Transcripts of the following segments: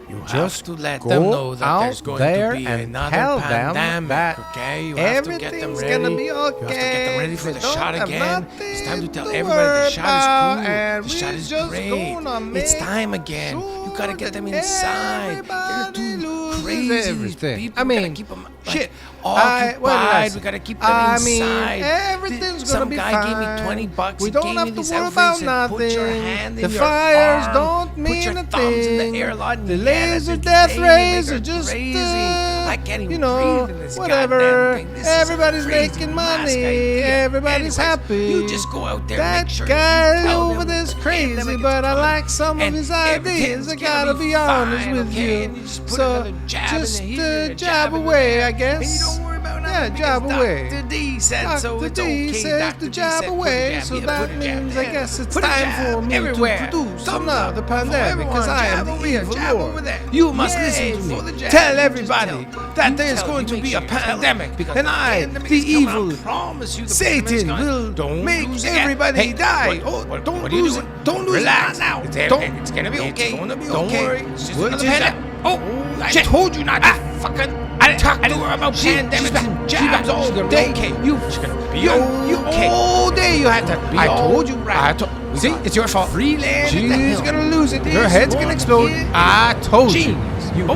You Just have to let go them know that there's out going there to be and another tell them pandemic, that okay? You have to get them everything's ready. gonna be You have to get them ready for okay. the They don't shot have again. It's time to nothing tell to everybody the worry shot about, is cool. and The shot we're is just great. gonna It's make time again. You gotta sure get them that inside. They're everybody too loses crazy. These everything. people, I we gotta mean, keep them shit. occupied. What did I say? We gotta keep them I mean, inside. everyth's gonna Some be guy fine. gave me 20 bucks. We He don't gave have me to this worry outfit. about He said, nothing. put your hand in The your fires arm. don't Put mean your a thumbs in the thing. air a lot. The Yeah, laser that's death insane. You make rays her are just, crazy. I can't even you know, breathe in this whatever. goddamn thing. This Everybody's is a crazy making mask money. idea. Everybody's Anyways, happy. You just go out there That and make sure guy you tell over them there's the crazy, pandemic is but I coming, like some of and his ideas. everything's I gonna gotta be honest fine, with okay? you. And you just put So another jab just in the here, a jab in the away, there, I guess. And you don't worry about nothing. Yeah, jab because away. Dr. D said so. Dr. It's D okay. says Dr. to D jab said, put a away, jab so here, that put a jab means I there. guess it's Put a time jab for me everywhere. to produce Thumbs another up pandemic, because everyone. I am Jab the over here, evil jab Lord. over there. You must Yay, listen to for the me. jab. Tell You just everybody tell. that You there's tell. going You to make be sure a you tell them, pandemic, because and the I, pandemic the is coming. evil I promise you, the pandemic's Satan, coming. will Don't make lose again. everybody Hey, die. what are you lose doing? it. Don't lose Relax. it. Not now. It's gonna be okay. It's gonna be Don't okay. worry. It's just What another is pandemic. that? Oh, I Shit. told you not to fucking talk to her about pandemics and jabs all day. Okay, She's gonna be okay. all day you had to. I told you. right. See, it's your fault. Freelance. She's gonna lose it. Her This head's one gonna explode. here I told you. Jeez. You. Oh,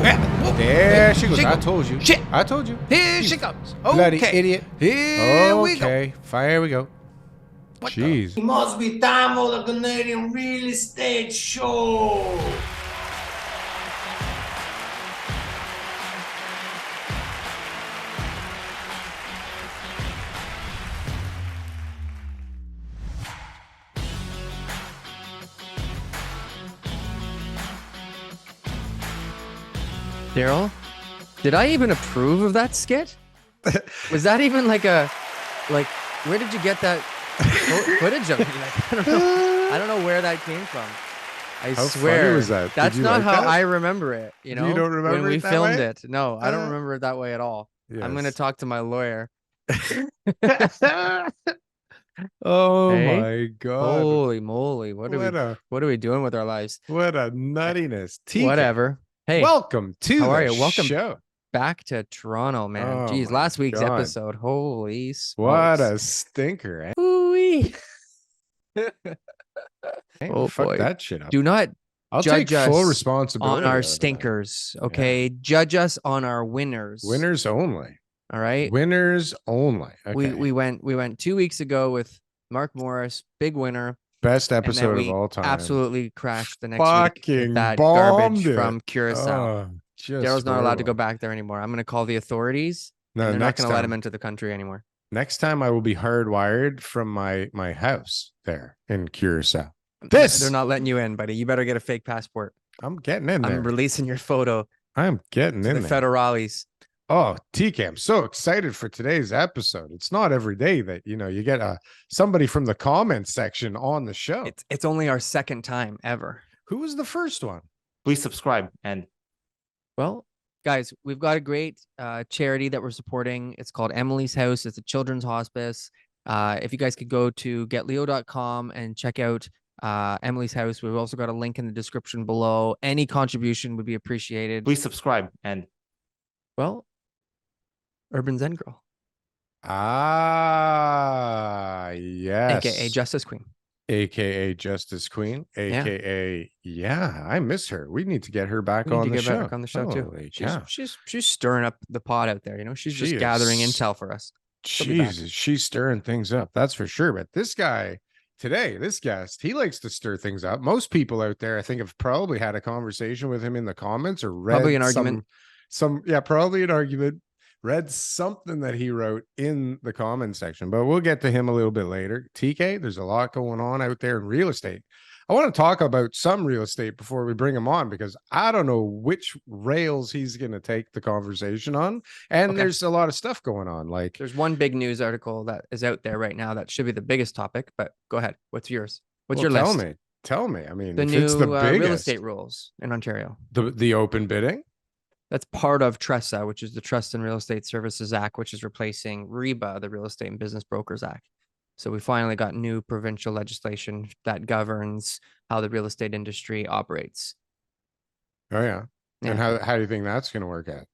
There she goes. She I goes. told you. Shit. I told you. Here she comes. Bloody Okay. idiot. Here we go. Okay, fire we go. What Jeez. It must be time for the Canadian Real Estate Show. Daryl, did I even approve of that skit? Was that even like where did you get that footage of me? Like, I don't know where that came from. I How swear, funny was that? Did that's you not like how that? I remember it. You know, You don't remember when we it that filmed way? it. No, I don't remember it that way at all. I'm gonna Yes. talk to my lawyer. Oh Hey? my god. Holy moly! What are we doing with our lives? What a nuttiness. TK, Whatever. Hey, welcome to how are the you? Welcome show. back to Toronto, man. Oh Jeez, my last week's God. episode. Holy smokes. What a stinker. Eh? Ooh-wee. Hey, Oh, fuck boy. that shit up. Do not I'll judge take full us responsibility on our of that. stinkers, okay? Judge us on our winners. Winners only. All right. Winners only. Okay. We went 2 weeks ago with Mark Morris, big winner. Best And then episode we of all time. absolutely crashed the next week Fucking with that bombed garbage it. from Curacao. Oh, just Daryl's not allowed to go horrible. back there anymore. I'm going to call the authorities. No, And they're not next going to let time. him into the country anymore. Next time I will be hardwired from my house there in Curacao. They're not letting you in, buddy. You better get a fake passport. I'm getting in there. I'm releasing your photo I'm getting to in the there. federales. Oh, TK, I'm so excited for today's episode. It's not every day that you get somebody from the comment section on the show. It's only our second time ever. Who was the first one? Please subscribe and Well, guys, we've got a great charity that we're supporting. It's called Emily's House. It's a children's hospice. If you guys could go to getleo.com and check out Emily's House. We've also got a link in the description below. Any contribution would be appreciated. please subscribe and Well, Urban Zen Girl, Yes. aka Justice Queen. AKA Justice Queen, AKA I miss her. We need to get her back We need on to the get show. back on the show too. Holy cow. She's stirring up the pot out there. You know, she's She just gathering is. intel for us. She'll be back. Jesus, she's stirring things up. That's for sure. But this guy today, this guest, he likes to stir things up. Most people out there, I think, have probably had a conversation with him in the comments or read Probably an argument. Probably an argument. Read something that he wrote in the comment section, but we'll get to him a little bit later. TK, there's a lot going on out there in real estate. I want to talk about some real estate before we bring him on, because I don't know which rails he's going to take the conversation on. And Okay. there's a lot of stuff going on. Like, There's one big news article that is out there right now that should be the biggest topic, but go ahead. What's yours? What's your tell list? me. Tell me. I mean, The if new it's the biggest, real estate rules in Ontario. the open bidding. That's part of TRESA, which is the Trust and Real Estate Services Act, which is replacing REBA, the Real Estate and Business Brokers Act. So we finally got new provincial legislation that governs how the real estate industry operates. Oh yeah. And Yeah. how do you think that's going to work out?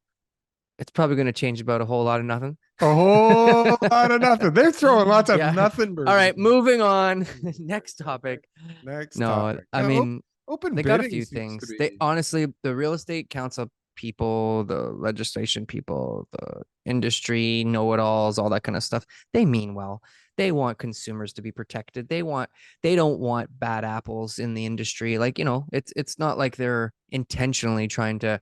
It's probably going to change about a whole lot of nothing. A whole lot of nothing. They're throwing lots of Yeah. nothing. All right, burgers. moving on. Next topic. Next No, topic. I Now, mean, open they got a bidding few seems to things. They be. honestly, the real estate council people, the legislation people, the industry know-it-alls, all that kind of stuff, they mean well. They want consumers to be protected. They don't want bad apples in the industry. Like, it's not like they're intentionally trying to,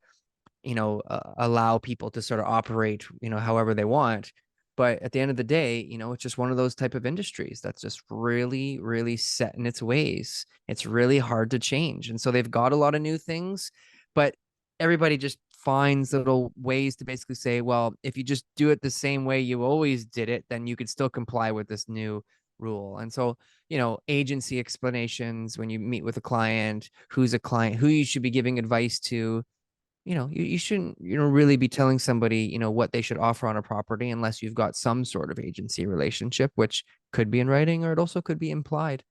allow people to sort of operate, however they want. But at the end of the day, it's just one of those type of industries that's just really, really set in its ways. It's really hard to change. And so they've got a lot of new things, but everybody just finds little ways to basically say, well, if you just do it the same way you always did it, then you could still comply with this new rule. And so, agency explanations when you meet with a client, who's a client, who you should be giving advice to, you shouldn't, really be telling somebody, what they should offer on a property unless you've got some sort of agency relationship, which could be in writing or it also could be implied,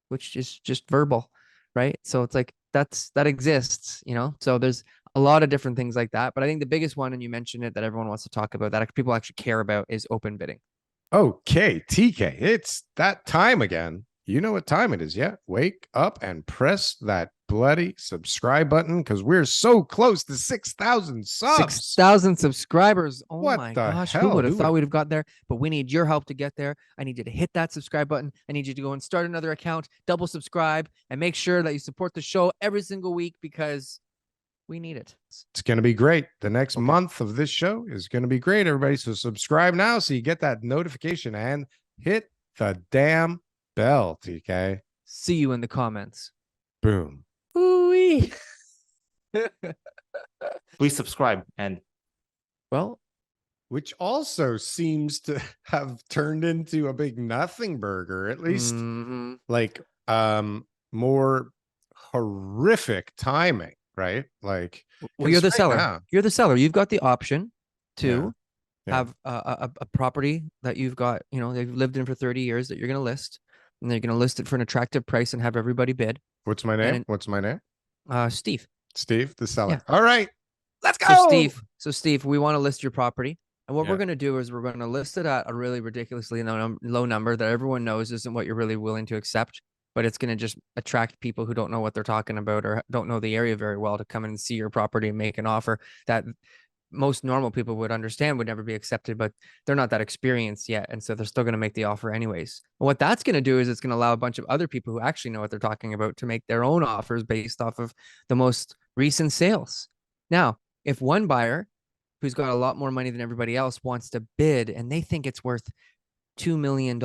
which is just verbal, right? So it's like that exists, so there's a lot of different things like that. But I think the biggest one, and you mentioned it, that everyone wants to talk about, that people actually care about, is open bidding. Okay, TK, it's that time again. You know what time it is, yeah? Wake up and press that bloody subscribe button because we're so close to 6,000 subs. 6,000 subscribers. Oh What my the gosh, who hell? would have Who thought would've- we'd have got there? But we need your help to get there. I need you to hit that subscribe button. I need you to go and start another account, double subscribe, and make sure that you support the show every single week because we need it. It's going to be great. The next month of this show is going to be great, everybody. So subscribe now so you get that notification and hit the damn bell, TK. See you in the comments. Boom. Ooh-wee. Please subscribe and Well, Which also seems to have turned into a big nothing burger, at least like more horrific timing, right? Like, well, you're the right seller. now- You're the seller. You've got the option to Yeah. have a property that you've got, they've lived in for 30 years that you're going to list, and they're going to list it for an attractive price and have everybody bid. What's my name? What's my name? Steve. Steve, the seller. Yeah. All right, let's go. So Steve, we want to list your property. And what Yeah. we're going to do is we're going to list it at a really ridiculously low number that everyone knows isn't what you're really willing to accept, but it's going to just attract people who don't know what they're talking about or don't know the area very well to come in and see your property and make an offer that most normal people would understand would never be accepted, but they're not that experienced yet. And so they're still going to make the offer anyways. And what that's going to do is it's going to allow a bunch of other people who actually know what they're talking about to make their own offers based off of the most recent sales. Now, if one buyer who's got a lot more money than everybody else wants to bid and they think it's worth $2 million,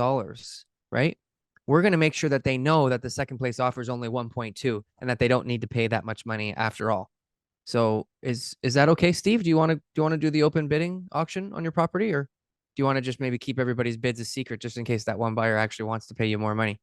right? We're going to make sure that they know that the second place offer is only 1.2 and that they don't need to pay that much money after all. So is that okay, Steve? Do you want to do the open bidding auction on your property, or do you want to just maybe keep everybody's bids a secret just in case that one buyer actually wants to pay you more money?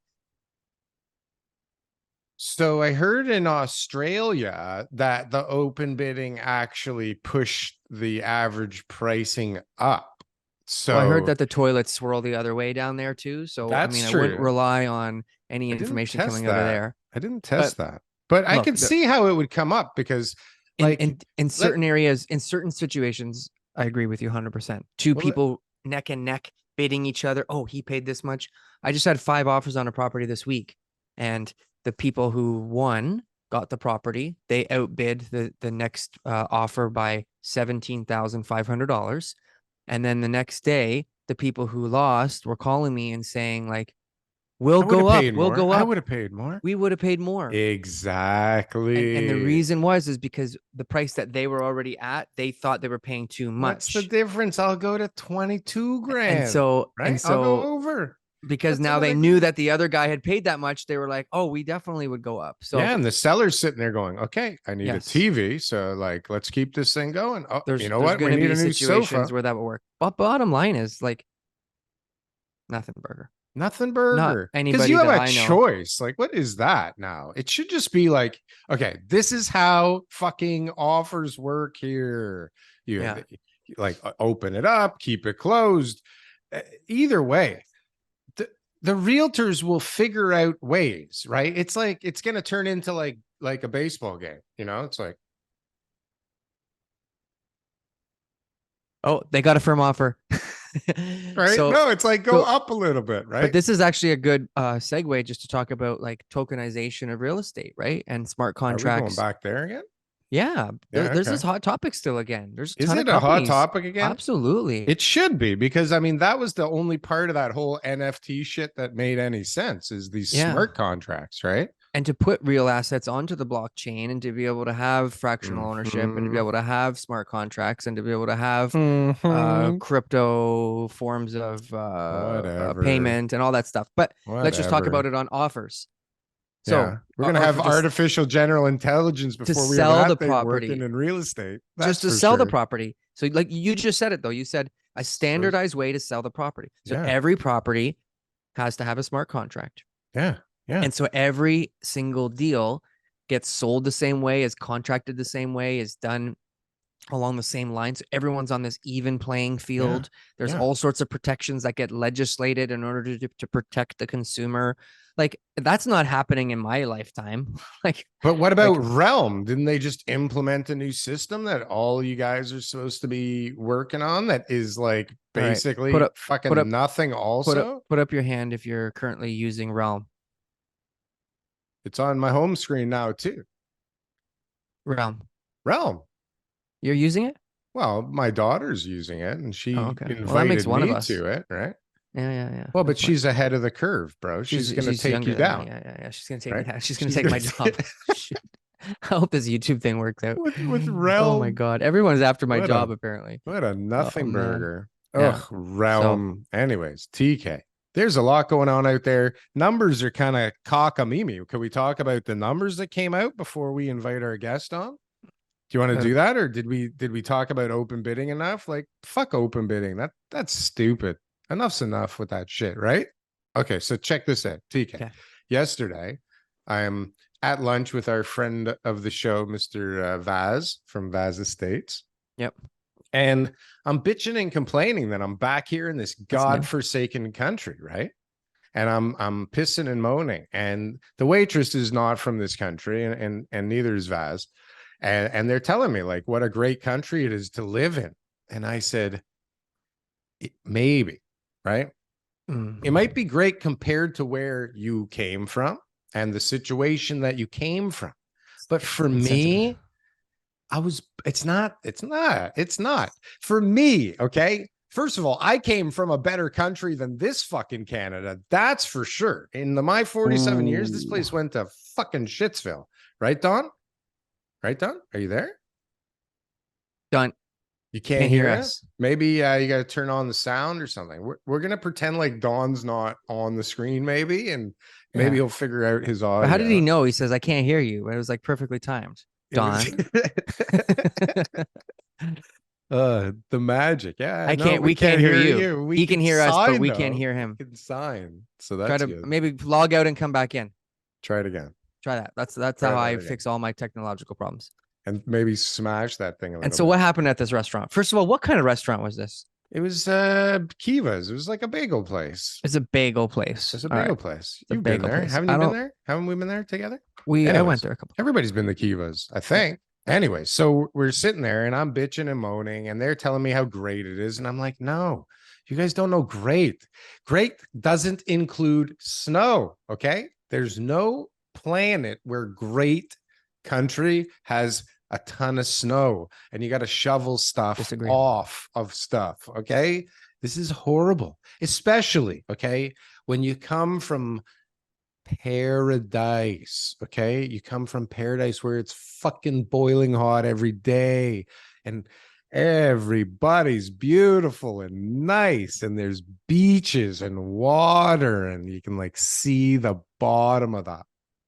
So I heard in Australia that the open bidding actually pushed the average pricing up. So Well, I heard that the toilets swirl the other way down there too. So I That's mean, I wouldn't true. rely on any I didn't information test coming out of that. there. I didn't test that, but I look, can see how it would come up because, like, in certain areas, in certain situations, I agree with you 100%. Two Well, people neck and neck bidding each other. Oh, he paid this much. I just had 5 offers on a property this week, and the people who won got the property. They outbid the next offer by $17,500, and then the next day, the people who lost were calling me and saying like, "We'll go up. We'll go I up. would have paid more. We would have paid more." Exactly. And the reason is because the price that they were already at, they thought they were paying too much. What's the difference? I'll go to 22 grand. And so, right? I'll go over. because That's now all they they knew do. that the other guy had paid that much, they were like, "Oh, we definitely would go up." So Yeah, and the seller's sitting there going, "Okay, I need Yes. a TV, so like, let's keep this thing going." Oh, there's you know what? We going to need be a new situations sofa. where that would work. But bottom line is like nothing burger. Nothing burger. Because anybody you have that a I know. choice. Like, what is that now? It should just be like, okay, this is how fucking offers work here. You Yeah. like open it up, keep it closed. Either way, the realtors will figure out ways, right? It's like it's gonna turn into like a baseball game, you know? It's like Oh, they got a firm offer. Right? So, No, it's like go so- up a little bit, right? but this is actually a good segue just to talk about like tokenization of real estate, right? And smart Are we going contracts. back there again? Yeah, Yeah, there's this okay. hot topic still again. There's a Is ton it of a hot companies. topic again? Absolutely. It should be, because I mean that was the only part of that whole NFT shit that made any sense, is these Yeah. smart contracts, right? And to put real assets onto the blockchain and to be able to have fractional ownership and to be Mhm. able to have smart contracts and to be able to have Mhm. crypto forms of Whatever. payment and all that stuff. But let's just talk Whatever. about it on offers. Yeah, So we're gonna or have for just artificial general intelligence before we have sell the that thing property. working in real estate. just to That's for sell the sure. property. So like you just said it though. You said a standardized way to sell the property. So Yeah. every property has to have a smart contract. Yeah, yeah. And so every single deal gets sold the same way, is contracted the same way, is done along the same lines. Everyone's on this even playing field. There's yeah. all sorts of protections that get legislated in order to protect the consumer. Like that's not happening in my lifetime. Like, But what about like- Realm? Didn't they just implement a new system that all you guys are supposed to be working on that is like All right, basically put up- fucking put up- nothing also? put up your hand if you're currently using Realm. It's on my home screen now too. Realm. Realm. You're using it? Well, my daughter's using it and she Oh, okay. Well, that invited makes one of me us. to it, right? Yeah. Well, but That's fine. she's ahead of the curve, bro. She's gonna take younger you than down. me. Yeah. She's gonna take. right? Yeah, she's gonna She's take my gonna job. Shit. I hope this YouTube thing works out. with Oh Realm. my god, everyone's after my What a- job apparently. What a nothing man. burger. Yeah. Ugh, Realm. Anyways, TK. There's a lot going on out there. Numbers are kind of cockamamie. Can we talk about the numbers that came out before we invite our guest on? Do you want to do that, or did we talk about open bidding enough? Like, fuck open bidding. That's stupid. Enough's enough with that shit, right? Okay, so check this out, TK. Okay. Yesterday, I am at lunch with our friend of the show, Mr. Vaz from Vaz Estates. Yep. And I'm bitching and complaining that I'm back here in this That's new. godforsaken country, right? And I'm pissing and moaning. And the waitress is not from this country, and neither is Vaz. And they're telling me like what a great country it is to live in. And I said, maybe, right? It might be great compared to where you came from and the situation that you came from. But for me, it's not for me. Okay. First of all, I came from a better country than this fucking Canada. That's for sure. In my 47 years, this place went to fucking Shitsville. Right, Don? Right, Don? Are you there? Done. You can't hear us. Maybe you got to turn on the sound or something. We're gonna pretend like Don's not on the screen, maybe, and maybe he'll figure out his audio. But how did he know? He says, "I can't hear you." It was like perfectly timed. Don. The magic. Yeah, I can't. We can't hear you. He can hear us, but we can't hear him. We can sign. So Try that's to good. maybe log out and come back in. Try it again, Try that. That's Try how that I again. fix all my technological problems. and maybe smash that thing a little. And so bit. what happened at this restaurant? First of all, what kind of restaurant was this? It was Kiva's. It was like a bagel place. It's a bagel place. It's a All bagel right. place. a You've been bagel there. place. Haven't I you been don't- there? Haven't we been there together? I Anyways. went there a couple. Everybody's been to Kiva's, I think. Anyway, so we're sitting there and I'm bitching and moaning, and they're telling me how great it is. And I'm like, no, you guys don't know great. Great doesn't include snow. Okay. There's no planet where great country has a ton of snow and you got to shovel stuff Disagree. off of stuff. Okay. This is horrible, especially, okay, when you come from paradise. Okay. You come from paradise where it's fucking boiling hot every day and everybody's beautiful and nice, and there's beaches and water, and you can like see the bottom of the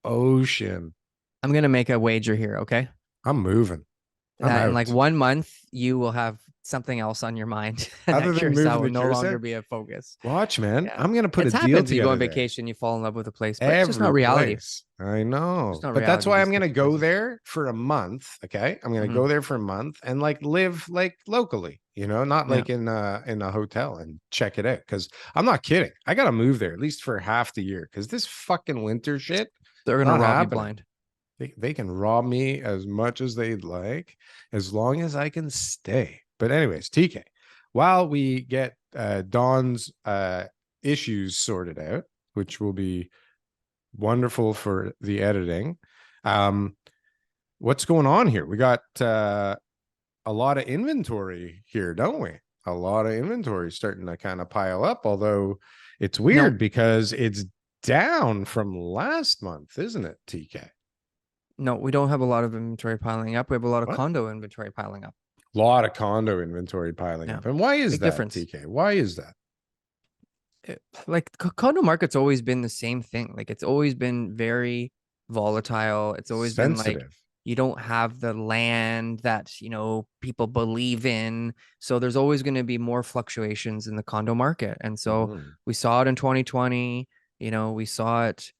ocean. I'm gonna make a wager here, okay? I'm moving. I'm That in out. like 1 month, you will have something else on your mind. and Other that than Curacao moving will to no longer Curacao? be a focus. Watch, man. Yeah. I'm gonna put It's a deal happened to you go together on there. vacation, you fall in love with a place, but it's just not Every reality. place. I know, It's not but that's reality, why these I'm gonna different go places. there for a month. Okay, I'm gonna Mhm. go there for a month and like live like locally, you know, not Yeah. like in a hotel, and check it out. Because I'm not kidding, I gotta move there at least for half the year because this fucking winter shit. They're gonna Not rob happening. you blind. They can rob me as much as they'd like, as long as I can stay. But anyways, TK, while we get Don's issues sorted out, which will be wonderful for the editing. What's going on here? We got a lot of inventory here, don't we? A lot of inventory starting to kind of pile up, although it's weird because it's down from last month, isn't it, TK? No, we don't have a lot of inventory piling up. We have a lot of What? condo inventory piling up. A lot of condo inventory piling Yeah. up. And why is Big that, difference. TK? Why is that? Like condo market's always been the same thing. Like it's always been very volatile. It's always been like Sensitive. you don't have the land that, you know, people believe in. So there's always going to be more fluctuations in the condo market. And so Mhm. we saw it in 2020, you know, we saw it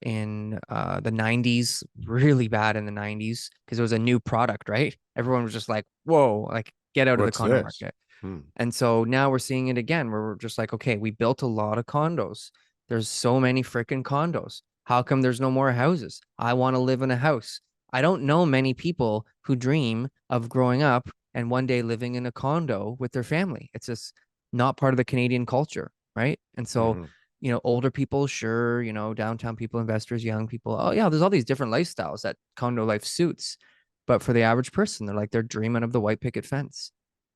in the 90s, really bad in the 90s because it was a new product, right? Everyone was just like, whoa, like get out of the What's condo this? market. Hmm. And so now we're seeing it again where we're just like, okay, we built a lot of condos. There's so many freaking condos. How come there's no more houses? I want to live in a house. I don't know many people who dream of growing up and one day living in a condo with their family. It's just not part of the Canadian culture, right? And so, Mhm. you know, older people, sure, you know, downtown people, investors, young people. Oh yeah, there's all these different lifestyles that condo life suits. But for the average person, they're dreaming of the white picket fence.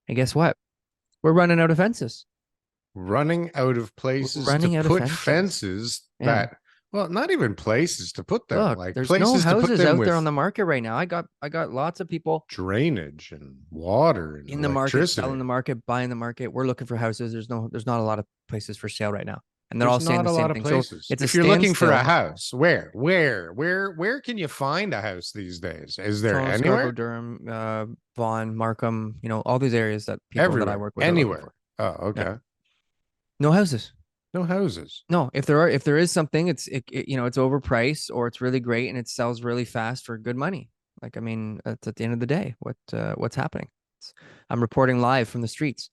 And guess what? We're running out of fences. Running out of places to running out of put fences. fences Yeah. that, well, not even places to put them, Look, like there's no places to put houses them out with there on the market right now. I got lots of people drainage and water and in the market, electricity. selling the market, buying the market. We're looking for houses. There's not a lot of places for sale right now. And they're There's all saying not the a same lot of thing. places. So it's a If you're looking for a standstill. house, where can you find a house these days? Is there Toronto, anywhere? Scarborough, Durham, Vaughan, Markham, you know, all these areas that people that I Everywhere. work with are looking for. Anywhere. Oh, okay. Yeah. No houses. No houses. No, if there is something, you know, it's overpriced or it's really great and it sells really fast for good money. Like, I mean, it's at the end of the day, what's happening? I'm reporting live from the streets,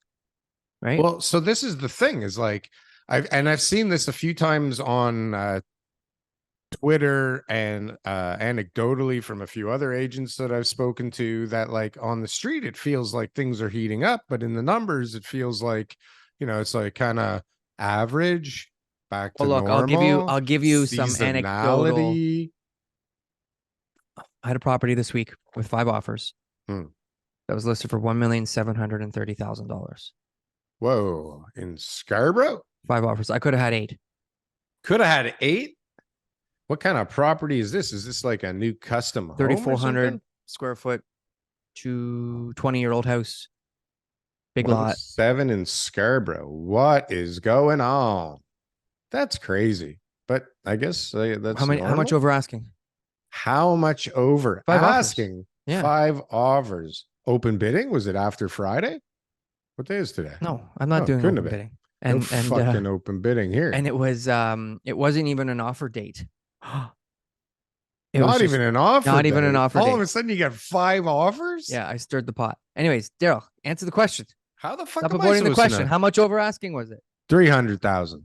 right? Well, so this is the thing is like, I've seen this a few times on Twitter and anecdotally from a few other agents that I've spoken to, that like on the street, it feels like things are heating up, but in the numbers, it feels like, you know, it's like kind of average, back to Well, look, normal. I'll give you some anecdotal. Seasonality. I had a property this week with 5 offers Hmm. that was listed for $1,730,000. Whoa, in Scarborough? 5 offers. I could have had 8. Could have had 8. What kind of property is this? Is this like a new custom home or 3,400 something? square foot to 20-year-old house. Big lot. 7 in Scarborough. What is going on? That's crazy. But I guess that's How much normal. over asking? How much over 5 offers. asking? Yeah. 5 offers. Open bidding? Was it after Friday? What day is today? No, I'm not doing couldn't open have been. bidding. No fucking open bidding here. And it wasn't even an offer date. Not even an offer. Not even an date. offer All date. of a sudden, you got 5 offers. Yeah, I stirred the pot. Anyways, Daryl, answer the question. How the fuck Stop am I avoiding the supposed to question. know? How much over asking was it? 300,000.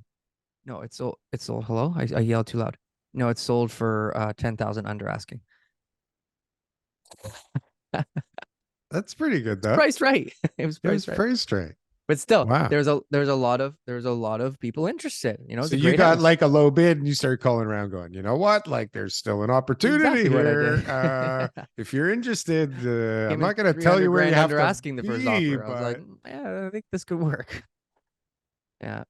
No, it's sold. It's sold. Hello, I yelled too loud. No, it's sold for 10,000 under asking. That's pretty good though. Priced right. It was priced right. Priced right. But still, Wow. there's a lot of people interested. You know, So you got like a low bid and you started calling around going, you know what? Like there's still an opportunity Exactly what I here. did. If you're interested, I'm Came not in going to tell you where you $300,000 have under to asking the first be, offer. I was like, yeah, I think this could work. Yeah.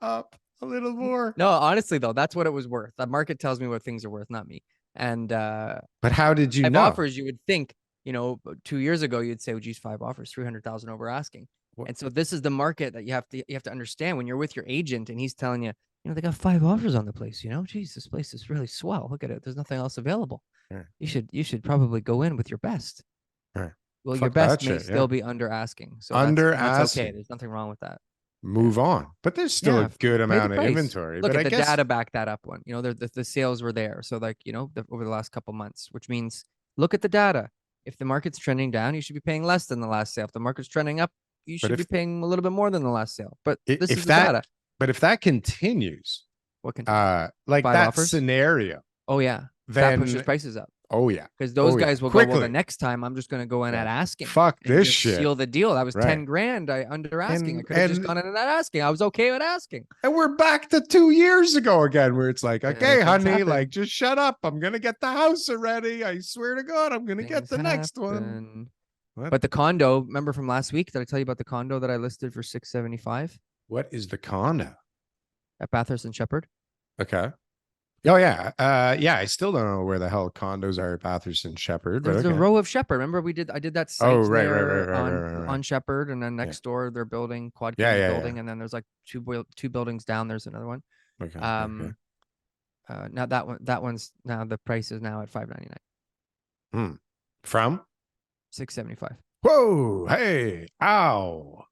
Up a little more. No, honestly though, that's what it was worth. The market tells me what things are worth, not me. And but how did you 5 know? offers, you would think, you know, 2 years ago you'd say, oh geez, 5 offers, 300,000 over asking. What? And so this is the market that you have to understand when you're with your agent and he's telling you, you know, they got 5 offers on the place, you know, geez, this place is really swell. Look at it. There's nothing else available. Yeah. You should probably go in with your best. Right. Well, Fuck your best that may shit, still yeah. be under asking. So Under that's okay. asking. There's nothing wrong with that. Move on. But there's still Yeah, a good pay the amount of price. inventory. Look But at I the guess data back that up one. You know, the sales were there. So like, you know, over the last couple months, which means look at the data. If the market's trending down, you should be paying less than the last sale. If the market's trending up, you should be paying a little bit more than the last sale. But this is the data. But if that continues, What can like 5 that offers? scenario, Oh yeah, then that pushes prices up. Oh yeah. Because those Oh, yeah. guys will go, well, the Quickly. next time I'm just going to go in at Yeah. asking. Fuck and this just shit. seal the deal. That was Right. 10 grand under asking. I And- could have just and- gone in at asking. I was okay with asking. And we're back to 2 years ago again, where it's like, okay, Things honey, happen. like just shut up. I'm gonna get the house already. I swear to God, I'm gonna get Things the next one. happen. What? But the condo, remember from last week? Did I tell you about the condo that I listed for 675 What is the condo? at Bathurst and Shepherd? Okay. Oh yeah. Yeah, I still don't know where the hell condos are at Bathurst and Shepherd, but There's okay. the row of Shepherd. Remember I did that site Oh, right, there right, on right. on Shepherd, and then next door they're building Quad Yeah, King's yeah, building, and then there's like two buildings down. There's another one. Okay. Now that one's now the price is now at 599, From? 675. Whoa, hey, ow.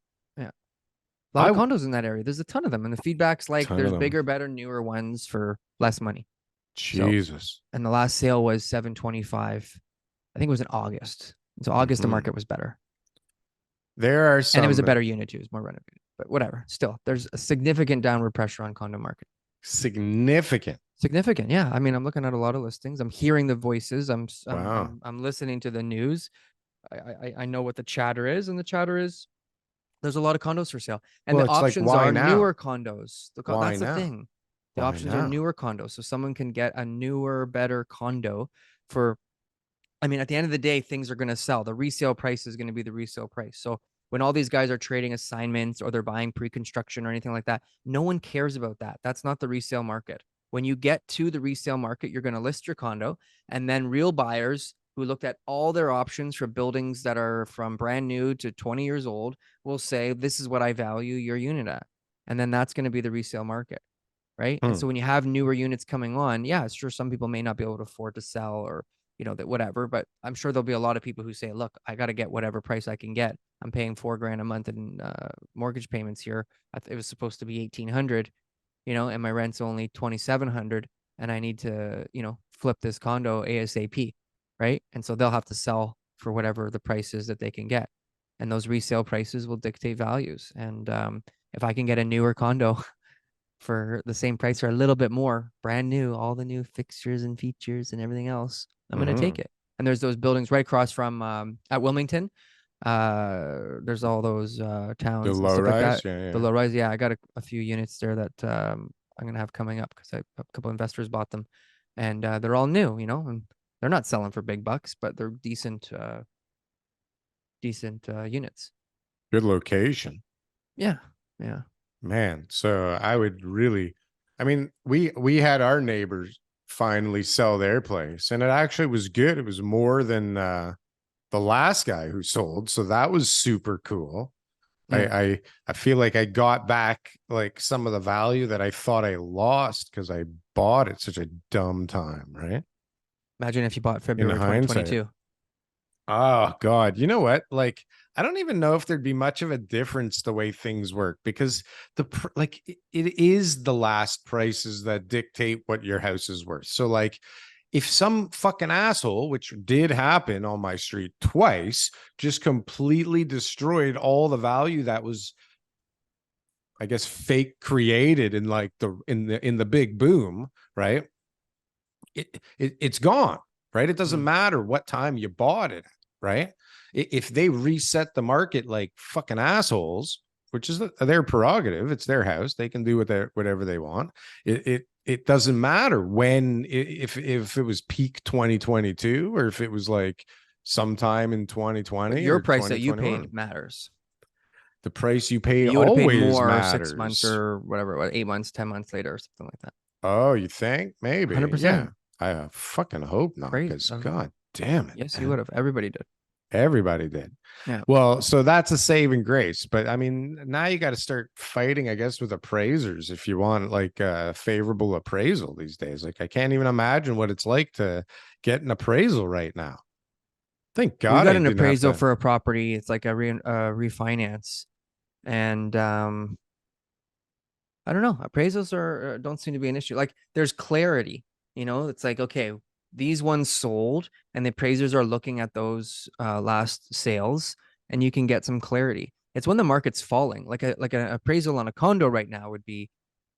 A lot of I- condos in that area. There's a ton of them, and the feedback's like Ton of there's them. bigger, better, newer ones for less money. Jesus. And the last sale was 725. I think it was in August. So August the Mhm. market was better, There are some and it was a better unit too. It was more renovated, but whatever. Still, there's a significant downward pressure on condo market. significant. Significant, yeah. I mean, I'm looking at a lot of listings. I'm hearing the voices. Wow. I'm listening to the news. I know what the chatter is, and the chatter is there's a lot of condos for sale, and Well, the it's like, options why are now? newer condos. Why That's the now? thing. The Why options are now? newer condos, so someone can get a newer, better condo for. I mean, at the end of the day, things are going to sell. The resale price is going to be the resale price. So when all these guys are trading assignments or they're buying pre-construction or anything like that, no one cares about that. That's not the resale market. When you get to the resale market, you're going to list your condo, and then real buyers who looked at all their options for buildings that are from brand new to 20 years old will say, this is what I value your unit at. And then that's going to be the resale market, right? And so when you have newer units coming on, yeah, sure, some people may not be able to afford to sell or, that whatever, but I'm sure there'll be a lot of people who say, look, I got to get whatever price I can get. I'm paying $4,000 a month in mortgage payments here. It was supposed to be 1,800, and my rent's only 2,700, and I need to, flip this condo ASAP, right? And so they'll have to sell for whatever the price is that they can get, and those resale prices will dictate values. And if I can get a newer condo for the same price or a little bit more, brand new, all the new fixtures and features and everything else, I'm going to take it. And there's those buildings right across from at Wilmington. There's all those towns The and low stuff like rise, that. The low rise, yeah. I got a few units there that I'm gonna have coming up because a couple investors bought them, and they're all new, and they're not selling for big bucks, but they're decent units. Good location. Yeah. Man, so I would really, I mean, we had our neighbors finally sell their place, and it actually was good. It was more than the last guy who sold, so that was super cool. Yeah. I feel like I got back like some of the value that I thought I lost because I bought at such a dumb time, right? Imagine if you bought February hindsight. 2022. Oh God, you know what? Like, I don't even know if there'd be much of a difference the way things work, because it is the last prices that dictate what your house is worth. So like, if some fucking asshole, which did happen on my street twice, just completely destroyed all the value that was, I guess, fake created in like in the big boom, right? It's gone, right? It doesn't matter what time you bought it, right? If they reset the market like fucking assholes, which is their prerogative, it's their house, they can do whatever they want. It doesn't matter when, if it was peak 2022 or if it was like sometime in 2020. But your or price that you 2021. paid matters. The price you pay You would have paid always more matters. 6 months or whatever, 8 months, 10 months later, or something like that. Oh, you think? Maybe. 100%. Yeah. I fucking hope not, Crazy. because God damn it. Yes, man. you would have. Everybody did. Everybody did. Yeah. Well, so that's a saving grace. But I mean, now you got to start fighting, I guess, with appraisers if you want like a favorable appraisal these days. Like, I can't even imagine what it's like to get an appraisal right now. Thank God. We got I an didn't have appraisal to- for a property. It's like a refinance. And I don't know. Appraisals don't seem to be an issue. Like, there's clarity, it's like, okay, these ones sold and the appraisers are looking at those last sales, and you can get some clarity. It's when the market's falling, like an appraisal on a condo right now would be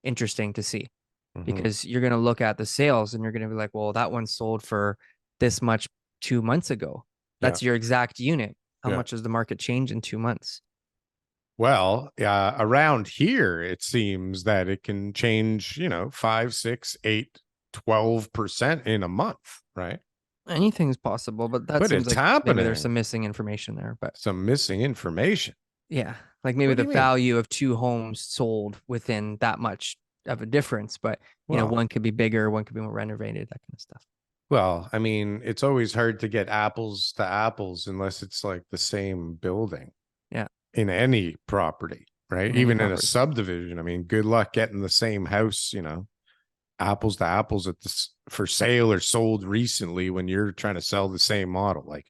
interesting to see, Mhm. because you're going to look at the sales and you're going to be like, well, that one sold for this much 2 months ago. That's your exact unit. How Yeah. much does the market change in 2 months? Well, around here, it seems that it can change, 5, 6, 8, 12% in a month, right? Anything's possible, but that But seems it's like maybe there's happening. some missing information there. But Some missing information. yeah, like maybe What do the you mean? value of 2 homes sold within that much of a difference, but Well, one could be bigger, one could be more renovated, that kind of stuff. well, I mean, it's always hard to get apples to apples unless it's like the same building. Yeah. In any property, right? In any Even in a property. subdivision. I mean, good luck getting the same house, apples to apples at this for sale or sold recently when you're trying to sell the same model. Like,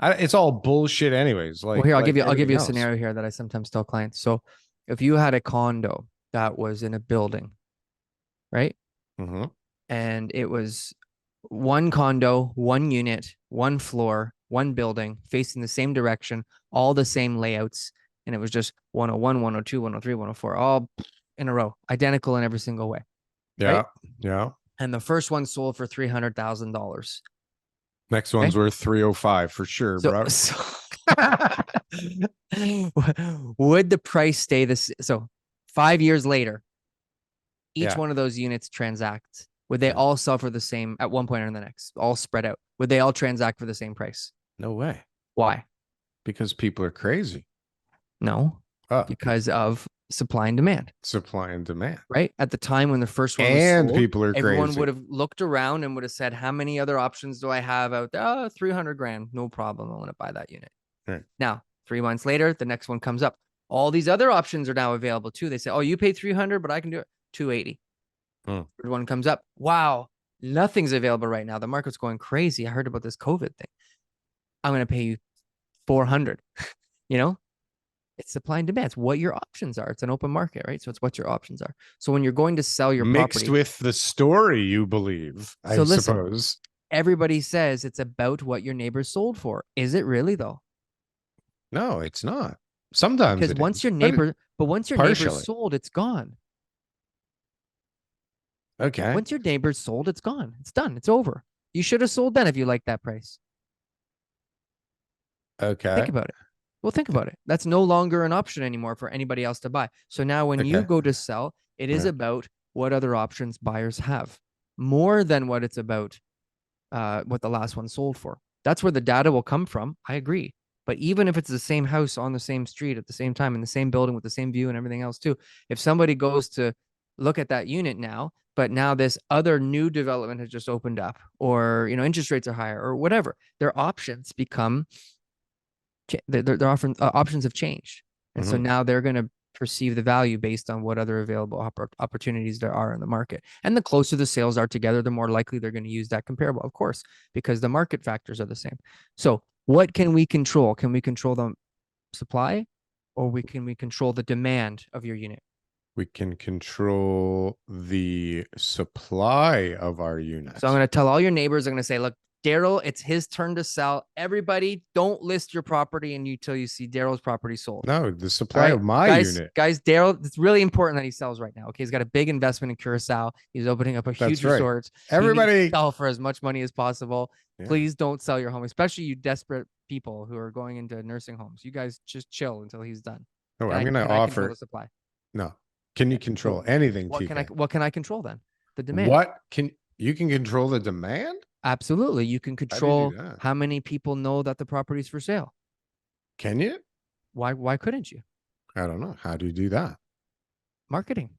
it's all bullshit, anyways. Like, Well, here, I'll give you everything a else. scenario here that I sometimes tell clients. So if you had a condo that was in a building, right? Mm-hmm. And it was one condo, one unit, one floor, one building facing the same direction, all the same layouts. And it was just 101, 102, 103, 104, all in a row, identical in every single way. Yeah. Right? Yeah. And the first one sold for $300,000. Next one's worth 305 for sure, bro. Would the price stay this? So 5 years later, each Yeah. one of those units transact. Would they Yeah. all sell for the same at one point or the next, all spread out? Would they all transact for the same price? No way. Why? Because people are crazy. No, because of supply and demand. Supply and demand. Right? At the time when the first one And was sold, people are everyone crazy. would have looked around and would have said, how many other options do I have out there? Oh, 300 grand. No problem. I want to buy that unit. Right. Now, 3 months later, the next one comes up. All these other options are now available too. They say, oh, you paid 300, but I can do it 280. Third one comes up. Wow, nothing's available right now. The market's going crazy. I heard about this COVID thing. I'm going to pay you 400. It's supply and demand. It's what your options are. It's an open market, right? So it's what your options are. So when you're going to sell your mixed property, with the story you believe, I suppose. Everybody says it's about what your neighbors sold for. Is it really though? No, it's not. Sometimes because once your neighbor sold, it's gone. Okay. Once your neighbor's sold, it's gone. It's done. It's over. You should have sold then if you liked that price. Okay. Think about it. Well, think about it. That's no longer an option anymore for anybody else to buy. So now when you go to sell, it is about what other options buyers have more than what it's about what the last one sold for. That's where the data will come from. I agree. But even if it's the same house on the same street at the same time in the same building with the same view and everything else too, if somebody goes to look at that unit now, but now this other new development has just opened up, or interest rates are higher, or whatever, their options become their options have changed, and so now they're going to perceive the value based on what other available opportunities there are in the market. And the closer the sales are together, the more likely they're going to use that comparable, of course, because the market factors are the same. So what can we control? Can we control the supply, or can we control the demand of your unit? We can control the supply of our units. So I'm going to tell all your neighbors, I'm going to say, look, Darryl, it's his turn to sell. Everybody, don't list your property until you see Darryl's property sold. No, the supply of my unit. Guys, Darryl, it's really important that he sells right now. Okay, he's got a big investment in Curacao. He's opening up a huge resort. Everybody sell for as much money as possible. Yeah. Please don't sell your home, especially you desperate people who are going into nursing homes. You guys just chill until he's done. No, I'm going to offer the supply. No. Can you control anything? What can I control then? The demand. You can control the demand? Absolutely. You can control how many people know that the property's for sale. Can you? Why couldn't you? I don't know. How do you do that? Marketing.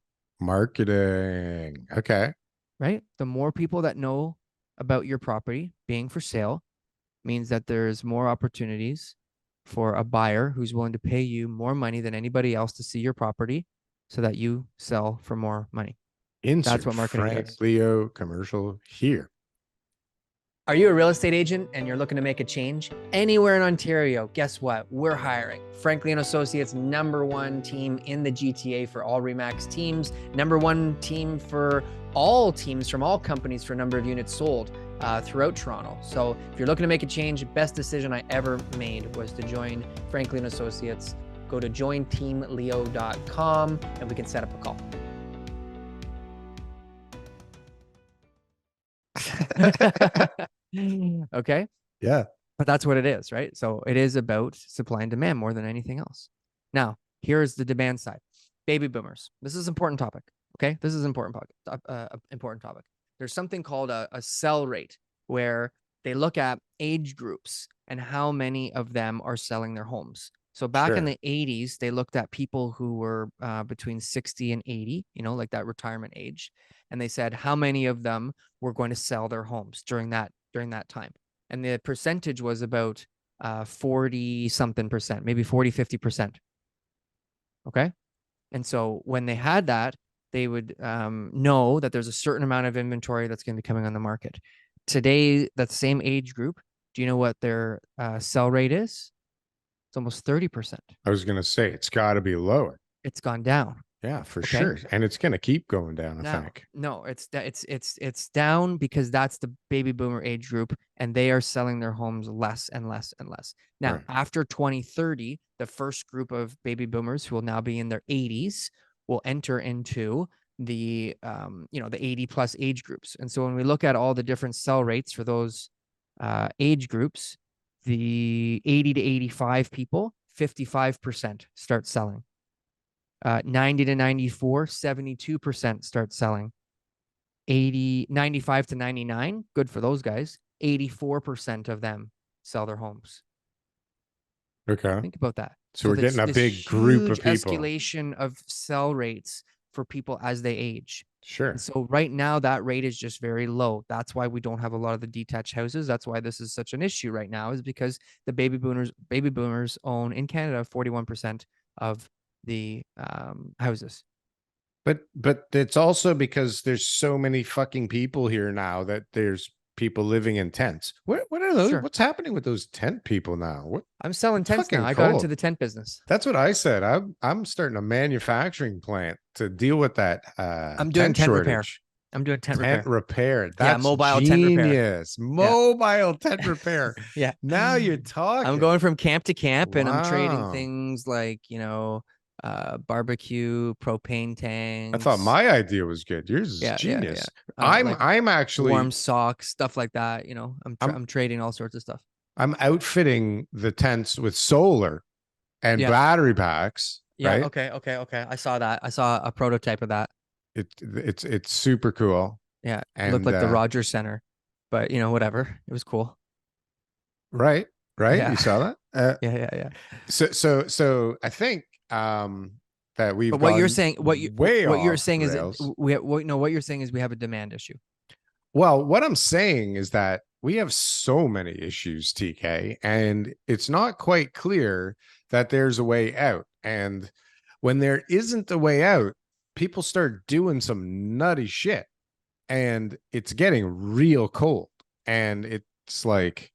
Okay. Right? The more people that know about your property being for sale means that there's more opportunities for a buyer who's willing to pay you more money than anybody else to see your property so that you sell for more money. That's what marketing is. Leo commercial here. Are you a real estate agent and you're looking to make a change anywhere in Ontario? Guess what? We're hiring. Frankly & Associates, #1 team in the GTA for all RE/MAX teams, #1 team for all teams from all companies for number of units sold throughout Toronto. So if you're looking to make a change, best decision I ever made was to join Frankly & Associates. Go to jointeamleo.com and we can set up a call. Okay. Yeah. But that's what it is, right? So it is about supply and demand more than anything else. Now, here's the demand side. Baby boomers. This is an important topic. Okay. This is an important topic. There's something called a sell rate where they look at age groups and how many of them are selling their homes. So back in Sure. the 80s, they looked at people who were between 60 and 80, like that retirement age. And they said how many of them were going to sell their homes during that time. And the percentage was about 40 something percent, maybe 40, 50%. Okay. And so when they had that, they would know that there's a certain amount of inventory that's going to be coming on the market. Today, that same age group, do you know what their sell rate is? It's almost 30%. I was going to say it's got to be lower. It's gone down. Yeah, for Okay. sure. And it's going to keep going down, I think. No, it's down because that's the baby boomer age group, and they are selling their homes less and less and less. Now, Right. after 2030, the first group of baby boomers who will now be in their 80s will enter into the the 80 plus age groups. And so when we look at all the different sell rates for those age groups, the 80 to 85 people, 55% start selling. 90 to 94, 72% start selling. 95 to 99, good for those guys. 84% of them sell their homes. Okay. Think about that. So we're getting a big group of huge people. escalation of sell rates for people as they age. Sure. And so right now that rate is just very low. That's why we don't have a lot of the detached houses. That's why this is such an issue right now, is because the baby boomers own in Canada 41% of the houses. But it's also because there's so many fucking people here now that there's people living in tents. What are those? Sure. What's happening with those tent people now? What? I'm selling tents now. Fucking I got into cold. the tent business. That's what I said. I'm starting a manufacturing plant to deal with that. I'm doing tent repair. I'm doing tent repair. That's mobile genius. tent repair. Mobile tent repair. Yeah. Now you're talking. I'm going from camp to camp, and I'm trading Wow. things like barbecue, propane tanks. I thought my idea was good. Yours is genius. Like I'm actually warm socks, stuff like that. I'm trading all sorts of stuff. I'm outfitting the tents with solar and battery packs. Yeah. Right? Okay. I saw that. I saw a prototype of that. It's super cool. Yeah. It And, looked like the Rogers Center, but whatever. It was cool. Right. Yeah. You saw that? Yeah. So I think that we've. But what you're saying, what you're saying is what you're saying is we have a demand issue. Well, what I'm saying is that we have so many issues, TK, and it's not quite clear that there's a way out. And when there isn't a way out, people start doing some nutty shit, and it's getting real cold. And it's like,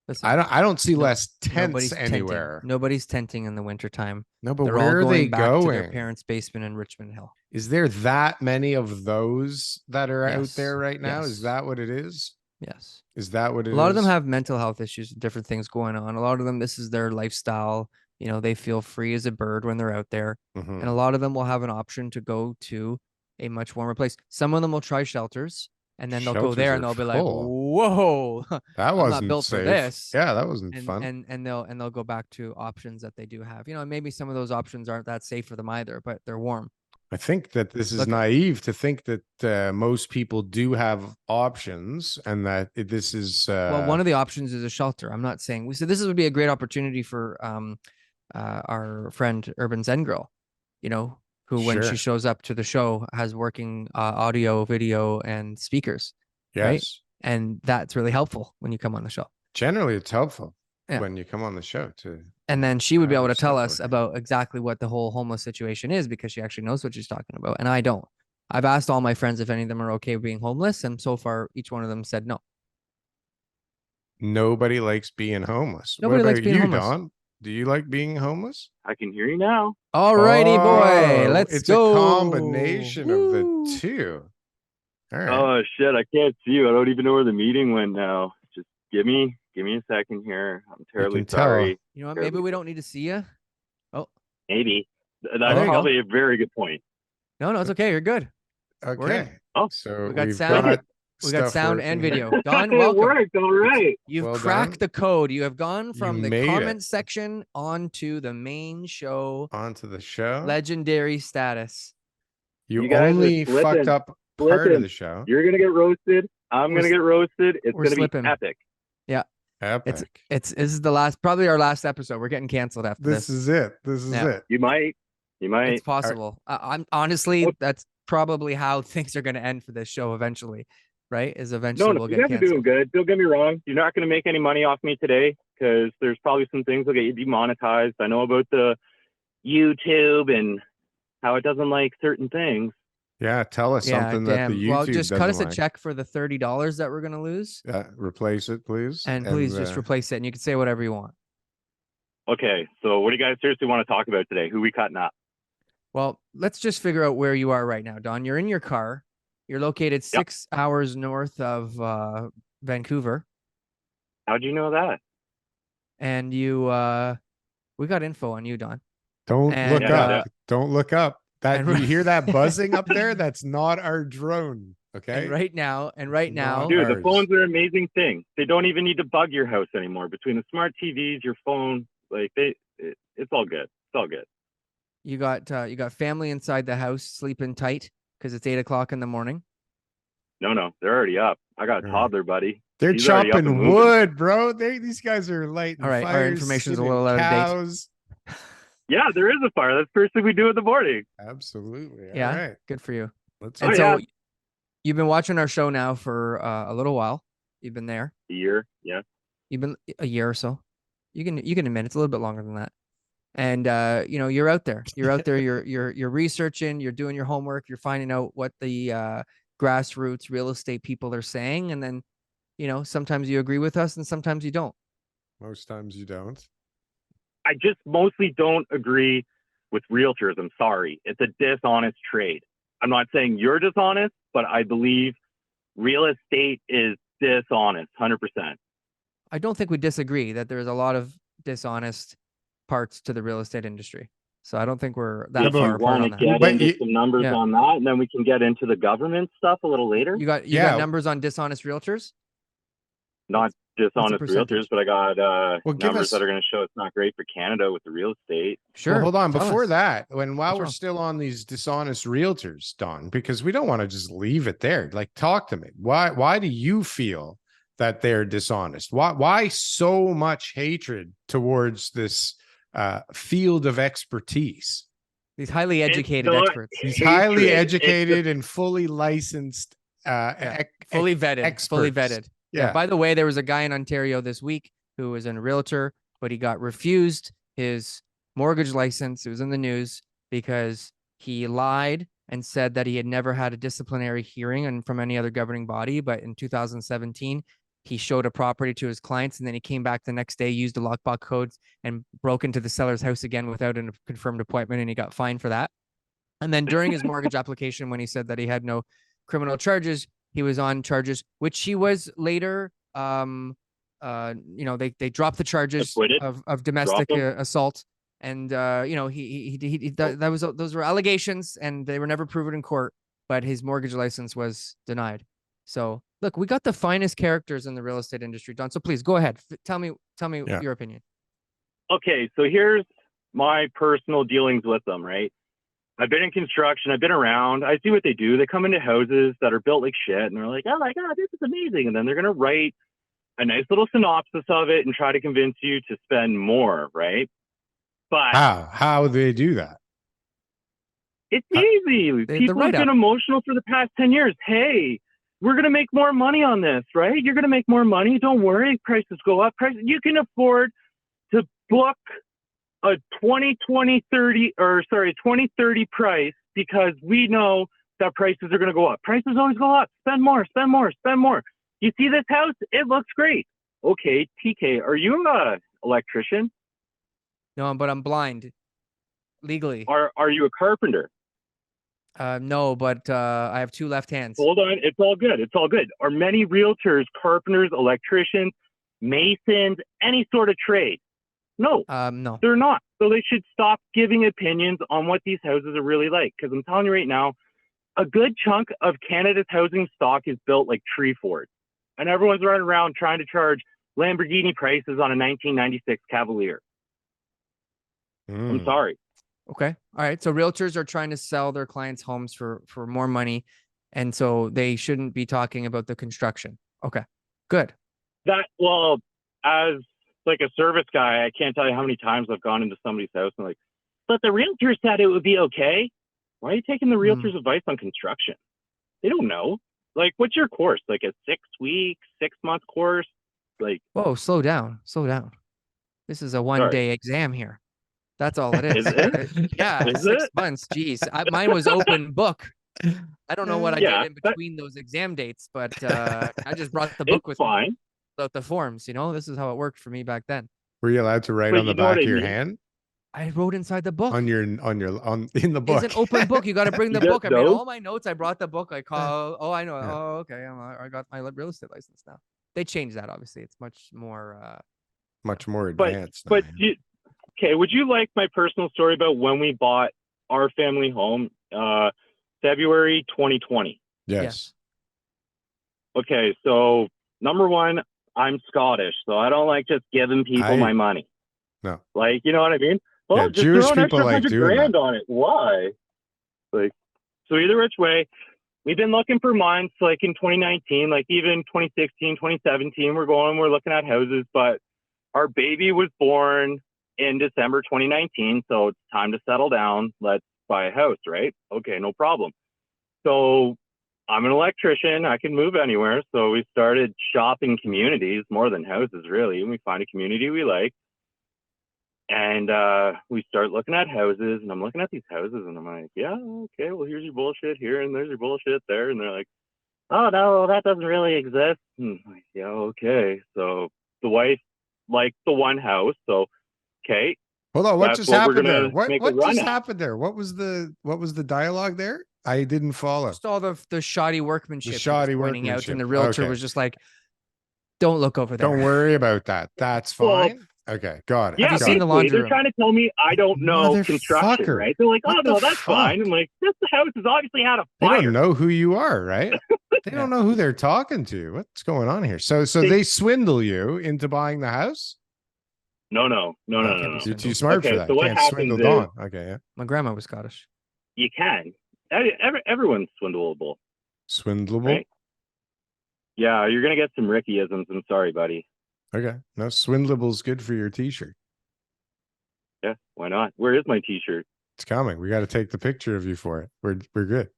listen, I don't see less tents anywhere. Nobody's tenting in the wintertime. No, but they're where all are they back going? To their parents' basement in Richmond Hill. Is there that many of those that are out Yes. there right now? Yes. Is that what it is? Yes. Is that what it is? A lot of them have mental health issues, different things going on. A lot of them, this is their lifestyle. They feel free as a bird when they're out there. Mhm. And a lot of them will have an option to go to a much warmer place. Some of them will try shelters, and then they'll go Shelters there are and they'll be full. like, whoa, That I'm wasn't not built safe. for this. Yeah, that wasn't fun. And they'll go back to options that they do have. And maybe some of those options aren't that safe for them either, but they're warm. I think that this is naive to think that most people do have options, and that this is well, one of the options is a shelter. I'm not saying we said this would be a great opportunity for our friend Urban Zen Girl, who when she shows up to the show has working audio, video, and speakers. Yes. Right? And that's really helpful when you come on the show. Generally, it's helpful when you come on the show too. And then she would be able to tell us about exactly what the whole homeless situation is, because she actually knows what she's talking about. And I don't. I've asked all my friends if any of them are okay with being homeless, and so far each one of them said no. Nobody likes being homeless. Nobody likes being homeless. Don? Do you like being homeless? I can hear you now. All righty, boy. Let's it's go. It's a combination of the two. All right. Oh shit! I can't see you. I don't even know where the meeting went now. Just give me a second here. I'm terribly sorry. You know what? Maybe we don't need to see you. Oh, maybe that's probably a very good point. No, it's okay. You're good. Okay. Oh, so we got sound. We got Stuff sound and working. video. Don, It welcome. worked. All right. You've Well cracked done. the code. You have gone You from the made comment it. section onto the main show Onto the show. legendary status. You You guys are only fucked slipping. up part of Slipping. the show. You're gonna get roasted. I'm We're gonna get roasted. It's we're gonna slipping. be epic. Epic. This is the last, probably our last episode. We're getting canceled after This this. is it. This is Yeah. it. You might. It's possible. I'm honestly, Oh. that's probably how things are going to end for this show eventually, right? Is No, eventually no, we'll you get guys are doing canceled. good. Don't get me wrong. You're not gonna make any money off me today because there's probably some things that'll get you demonetized. I know about the YouTube and how it doesn't like certain things. Yeah, tell us Yeah, something that the damn. YouTube Well, just cut us doesn't a like. check for the $30 that we're going to lose, Replace it, please. and please just replace it. And you can say whatever you want. Okay, so what do you guys seriously want to talk about today? Who we cutting up? Well, let's just figure out where you are right now, Don. You're in your car. You're located 6 hours north of Vancouver, How'd you know that? and you we got info on you, Don. Don't And, look up. yeah. Don't look up. That and you right- hear that buzzing up there? That's not our drone. Okay. And right now, Not Dude, ours. the phones are an amazing thing. They don't even need to bug your house anymore. Between the smart TVs, your phone, like it's all good. It's all good. you got family inside the house sleeping tight because it's 8 o'clock in the morning. No, they're already up. I got a All right. toddler, buddy. They're He's already up and chopping moving. wood, bro. These guys are lighting All right, our fires, information's a skinning little out of date. cows. Yeah, there is a fire. That's the first thing we do in the morning. Absolutely. Yeah. All right. Good for you. Let's And Oh, so yeah. you've been watching our show now for a little while. You've been there. A year, yeah. You've been a year or so. You can admit it's a little bit longer than that. And you're out there. You're out there. You're researching. You're doing your homework. You're finding out what the grassroots real estate people are saying, and then sometimes you agree with us, and sometimes you don't. Most times you don't. I just mostly don't agree with realtors. I'm sorry. It's a dishonest trade. I'm not saying you're dishonest, but I believe real estate is dishonest, 100%. I don't think we disagree that there's a lot of dishonest parts to the real estate industry. So I don't think we're that Yeah, but far apart Want on to that. get But into you- some numbers Yeah. on that, and then we can get into the government stuff a little later. You got Yeah. numbers on dishonest realtors? Not dishonest percentage? realtors, but I got Well, give numbers us- that are going to show it's not great for Canada with the real estate. Sure. Well, hold on. tell Before us. that, while What's we're wrong? still on these dishonest realtors, Don, because we don't want to just leave it there. Like, talk to me. Why do you feel that they're dishonest? Why so much hatred towards this field of expertise? These highly educated not- experts, These Hatred. highly It's the- educated and fully licensed, fully vetted, fully experts. vetted. Yeah. By the way, there was a guy in Ontario this week who was a realtor, but he got refused his mortgage license. It was in the news because he lied and said that he had never had a disciplinary hearing and from any other governing body. But in 2017, he showed a property to his clients, and then he came back the next day, used the lockbox codes, and broke into the seller's house again without a confirmed appointment, and he got fined for that. And then during his mortgage application, when he said that he had no criminal charges, he was on charges, which he was later, they dropped the charges Acquitted? of domestic Dropped them? assault. And, those were allegations, and they were never proven in court, but his mortgage license was denied. So look, we got the finest characters in the real estate industry, Don. So please go ahead. Tell me Yeah. your opinion. Okay, so here's my personal dealings with them, right? I've been in construction. I've been around. I see what they do. They come into houses that are built like shit, and they're like, oh my God, this is amazing. And then they're going to write a nice little synopsis of it and try to convince you to spend more, right? But How do they do that? it's easy. the People have write-up. been emotional for the past 10 years. Hey, we're going to make more money on this, right? You're going to make more money. Don't worry. Prices go up. You can afford to book a 2030 price because we know that prices are going to go up. Prices always go up. Spend more, spend more, spend more. You see this house? It looks great. Okay, TK, are you an electrician? No, but I'm blind legally. Are you a carpenter? No, but I have two left hands. Hold on. It's all good. It's all good. Are many realtors, carpenters, electricians, masons, any sort of trade? No, No. they're not. So they should stop giving opinions on what these houses are really like. Because I'm telling you right now, a good chunk of Canada's housing stock is built like tree forts, and everyone's running around trying to charge Lamborghini prices on a 1996 Cavalier. I'm sorry. Okay. All right. So realtors are trying to sell their clients' homes for more money, and so they shouldn't be talking about the construction. Okay. Good. That, well, as like a service guy, I can't tell you how many times I've gone into somebody's house and like, but the realtor said it would be okay. Why are you taking the realtor's advice on construction? They don't know. Like, what's your course? Like a 6-week, 6-month course? Like, Whoa, slow down. Slow down. This is a one-day exam here. That's all it is. Is it? Yeah, Is 6 it? months. Geez, mine was open book. I don't know what I Yeah, did in but- between those exam dates, but I just brought the it's book with me fine. without the forms. You know, this is how it worked for me back then. Were you allowed to write But on the you know what back I of your mean? hand I wrote inside the book. in the book? It's an open book. You got to bring the You book. I made don't? all my notes. I brought the book. I call. Oh, I know. Yeah. Oh, okay. I got my real estate license now. They changed that. Obviously, it's much more. Much more But- advanced. now, But yeah. okay, would you like my personal story about when we bought our family home, February 2020? Yes. Okay, so number one, I'm Scottish, so I don't like just giving people my money. No. Like, you know what I mean? Well, Yeah, just Jewish throw an people extra like 100 doing grand that. on it. Why? Like, so either which way, we've been looking for months, like in 2019, like even 2016, 2017, we're looking at houses, but our baby was born in December 2019, so it's time to settle down. Let's buy a house, right? Okay, no problem. So I'm an electrician. I can move anywhere. So we started shopping communities more than houses, really. And we find a community we like. And we start looking at houses. And I'm looking at these houses and I'm like, yeah, okay, well, here's your bullshit here. And there's your bullshit there. And they're like, oh, no, that doesn't really exist. And I'm like, yeah, okay. So the wife liked the one house. So, okay. Hold on, what That's just what we're happened gonna there? What make a what run just at. happened there? What was the dialogue there? I didn't follow. Just all the shoddy workmanship. he was shoddy pointing out, and the workmanship. realtor Okay. was just like, "Don't look over there." Don't worry about that. That's Well, fine. Okay, got it. Yeah, you got seen it. the basically, laundry they're room? trying to tell me I don't know Motherfucker. construction, right? They're like, oh, What no, the that's fine. fuck? I'm like, this house has obviously had a They fire. don't know who you are, right? They don't know who they're talking to. What's going on here? So they swindle you into buying the house? No. can't be You're swindled. too smart for Okay, that. so You what can't happens swindle is- Dawn. Okay, yeah. My grandma was Scottish. You can. Everyone's swindleable, Swindleable. right? Yeah, you're going to get some Ricky-isms. I'm sorry, buddy. Okay. No, swindleable's good for your t-shirt. Yeah, why not? Where is my T-shirt? It's coming. We got to take the picture of you for it. We're good.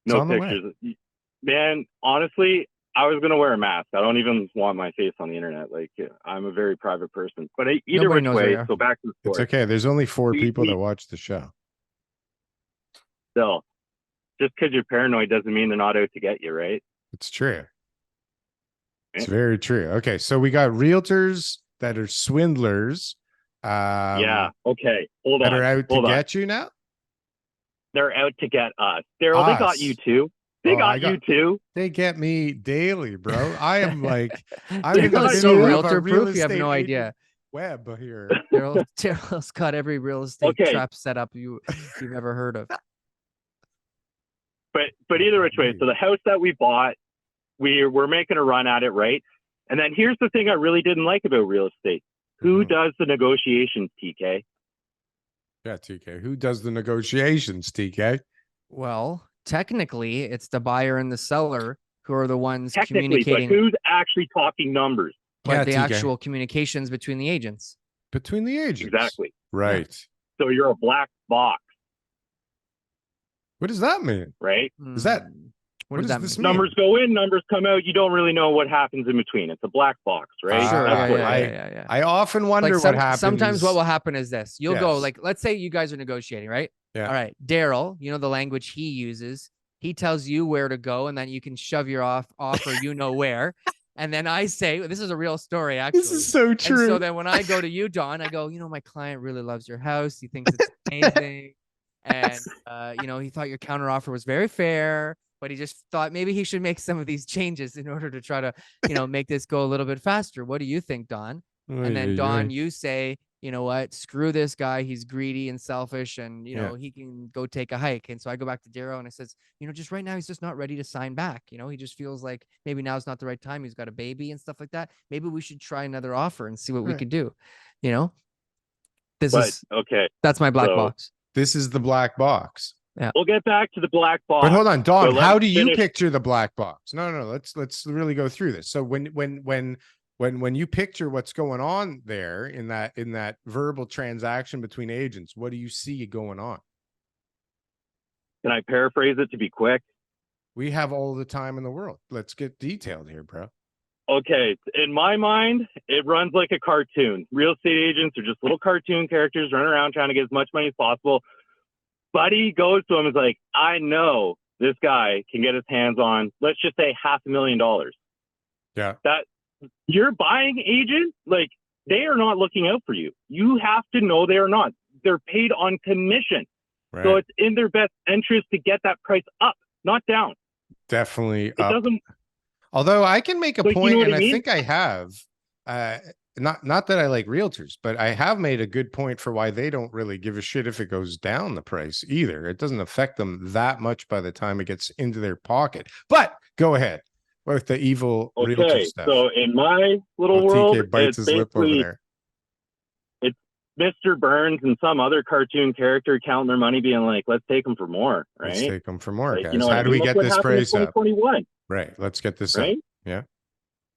It's No on the way. pictures. Man, honestly, I was going to wear a mask. I don't even want my face on the internet. Like, I'm a very private person. But either Nobody which knows where you way, are. so back to the It's story. okay. There's only 4 We- people we- that watch the show. Still, just because you're paranoid doesn't mean they're not out to get you, right? It's true. It's Right. very true. Okay, so we got realtors that are swindlers. Yeah. Okay. Hold That on. are out to Hold on. get you now. They're out to get us. Daryl, they got Us. you too. They Oh, I got you too. They get me daily, bro. I am like, I'm They in the got middle so of a realtor real proof. You have estate no agent idea. web here. Daryl's got every real estate Okay. trap set up you've ever heard of. But either which way, so the house that we bought, we're making a run at it, right? And then here's the thing I really didn't like about real estate. Who Mhm. does the negotiations, TK? Yeah, TK. Who does the negotiations, TK? Well, technically, it's the buyer and the seller who are the ones Technically, but communicating, who's actually talking numbers? but Yeah, the TK. actual communications between the agents. Between the agents. Exactly. Right. So you're a black box, What does that mean? right? Is that- Hmm. what does does that this mean? mean? Numbers go in, numbers come out. You don't really know what happens in between. It's a black box, right? Sure. Ah, That's Yeah, what yeah, it I- is. yeah. I often wonder Like what happens. sometimes what will happen is this. You'll go Yes. like, let's say you guys are negotiating, right? Yeah. All right. Daryl, you know the language he uses. He tells you where to go, and then you can shove your offer you know where. And then I say, this is a real story, actually. This is so And true. so then when I go to you, Dawn, I go, my client really loves your house. He thinks it's amazing. And, he thought your counter offer was very fair, but he just thought maybe he should make some of these changes in order to try to, make this go a little bit faster. What do you think, Dawn? And then Dawn, you say, you know what, screw this guy. He's greedy and selfish, and you know, he can go take a hike. And so I go back to Darryl and I says, you know, just right now he's just not ready to sign back. You know, he just feels like maybe now's not the right time. He's got a baby and stuff like that. Maybe we should try another offer and see what we could do. You know, okay. That's my black So- box. This is the black box. We'll get back to the black box. But hold on, Dom, So let how me do you finish. picture the black box? No, let's really go through this. So when you picture what's going on there in that verbal transaction between agents, what do you see going on? Can I paraphrase it to be quick? We have all the time in the world. Let's get detailed here, bro. Okay, in my mind, it runs like a cartoon. Real estate agents are just little cartoon characters running around trying to get as much money as possible. Buddy goes to him and is like, I know this guy can get his hands on, let's just say $500,000. Yeah. That your buying agent, like, they are not looking out for you. You have to know they are not. They're paid on commission. Right. So it's in their best interest to get that price up, not down. Definitely It up. doesn't. Although I can make a Like, you point, know what and I I mean? think I have, not that I like realtors, but I have made a good point for why they don't really give a shit if it goes down the price either. It doesn't affect them that much by the time it gets into their pocket. But go ahead with the evil realtor Okay, stuff. so in my little Oh, world, TK bites it's his lip over basically there. Mr. Burns and some other cartoon character counting their money, being like, "Let's take them for more." Right? Let's take them for more, Like, guys. you know what How I do we mean? Look get what this happened in price up? 2021, Right. Let's get this up. right? Yeah.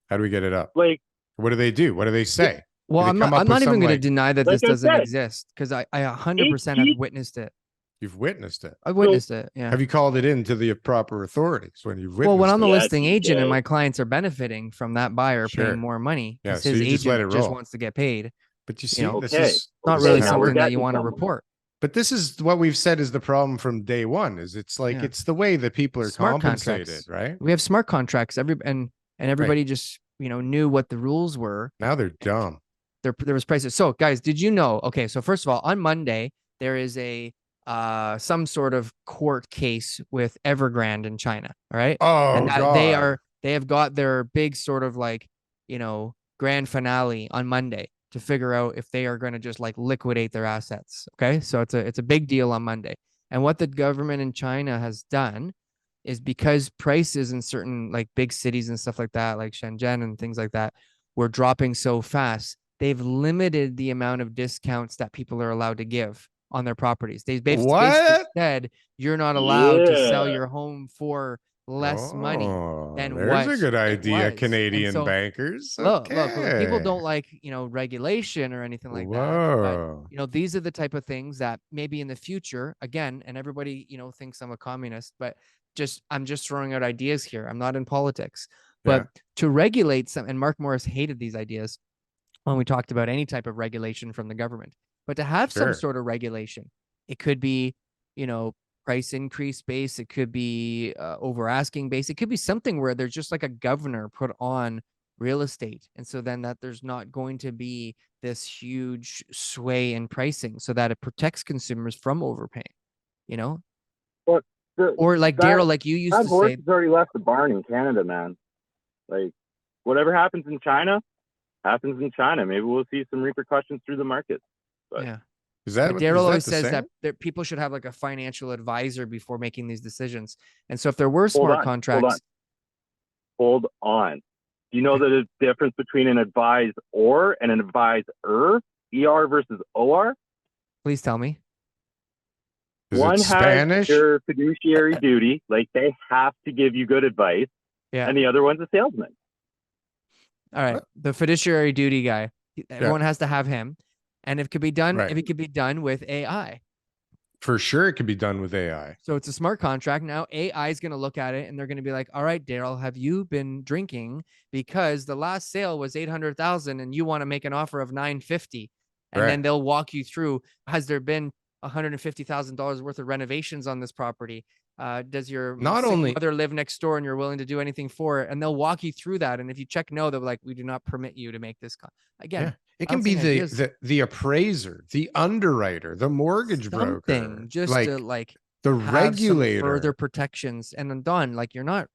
How do we get it up? Like, What do they do? What do they say? Well, they I'm come not, up I'm with not even some, going to like- deny that Like this I doesn't said, exist, because I 100% have It's- witnessed it. You've witnessed it. I've witnessed it. Yeah. Have you called it in to the proper authorities when you've witnessed Well, when I'm the it? Yeah, listing agent and TK. my clients are benefiting from that buyer Sure. paying more money Yeah, because so his you just let agent it just roll. wants to get paid, But you you see, know, this Okay. is it's not Okay, really now we're something that getting you want to somewhere. report. But this is what we've said is the problem from day one. Is it's like Yeah. it's the way that people are Smart compensated, contracts. right? We have smart contracts. And everybody just, you know, knew what the rules were. Now they're dumb. There was prices. So guys, did you know? Okay, so first of all, on Monday there is a some sort of court case with Evergrande in China. All right, Oh and that God. they have got their big sort of like, you know, grand finale on Monday to figure out if they are going to just like liquidate their assets. Okay, so it's a big deal on Monday. And what the government in China has done is, because prices in certain like big cities and stuff like that, like Shenzhen and things like that, were dropping so fast, they've limited the amount of discounts that people are allowed to give on their properties. They've basically What? said you're not allowed to sell Yeah. your home for less money Oh, than there's what a good it idea, was. And Canadian so, bankers. look, people Okay. don't like, you know, regulation or anything like that. But Whoa. you know, these are the type of things that maybe in the future, again, and everybody, you know, thinks I'm a communist, but I'm just throwing out ideas here. I'm not in politics. But to regulate some, and Mark Morris hated these ideas when we talked about any type of regulation from the government. But to have some Sure. sort of regulation, it could be, you know, price increase base. It could be over asking base. It could be something where there's just like a governor put on real estate. And so then that there's not going to be this huge sway in pricing, so that it protects consumers from overpaying, you know? But Or like that- Darryl, like you used that to horse say, has already left the barn in Canada, man. Like, whatever happens in China happens in China. Maybe we'll see some repercussions through the market. But yeah. Is that But what- Darryl is that always the says saying? that people should have like a financial advisor before making these decisions. And so if there were Hold smart on, contracts, hold on. Do you know the difference between an advisor and an advisor? ER versus OR? please tell me. Is One it has Spanish? their fiduciary duty, like they have to give you good advice, Yeah. and the other one's a salesman. All right. The fiduciary duty guy, everyone has to have him. And if it could be done, Right. if it could be done with AI. For sure, it can be done with AI. So it's a smart contract. Now AI is going to look at it and they're going to be like, all right, Darryl, have you been drinking? Because the last sale was 800,000 and you want to make an offer of 950. And then Right. they'll walk you through, has there been $150,000 worth of renovations on this property? Does your Not sick only- mother live next door and you're willing to do anything for it? And they'll walk you through that. And if you check no, they're like, we do not permit you to make this. Again, Yeah. It I don't can be think the, ideas- the appraiser, the underwriter, the mortgage broker, something just like to like the have some regulator. further protections. And then Don, like you're not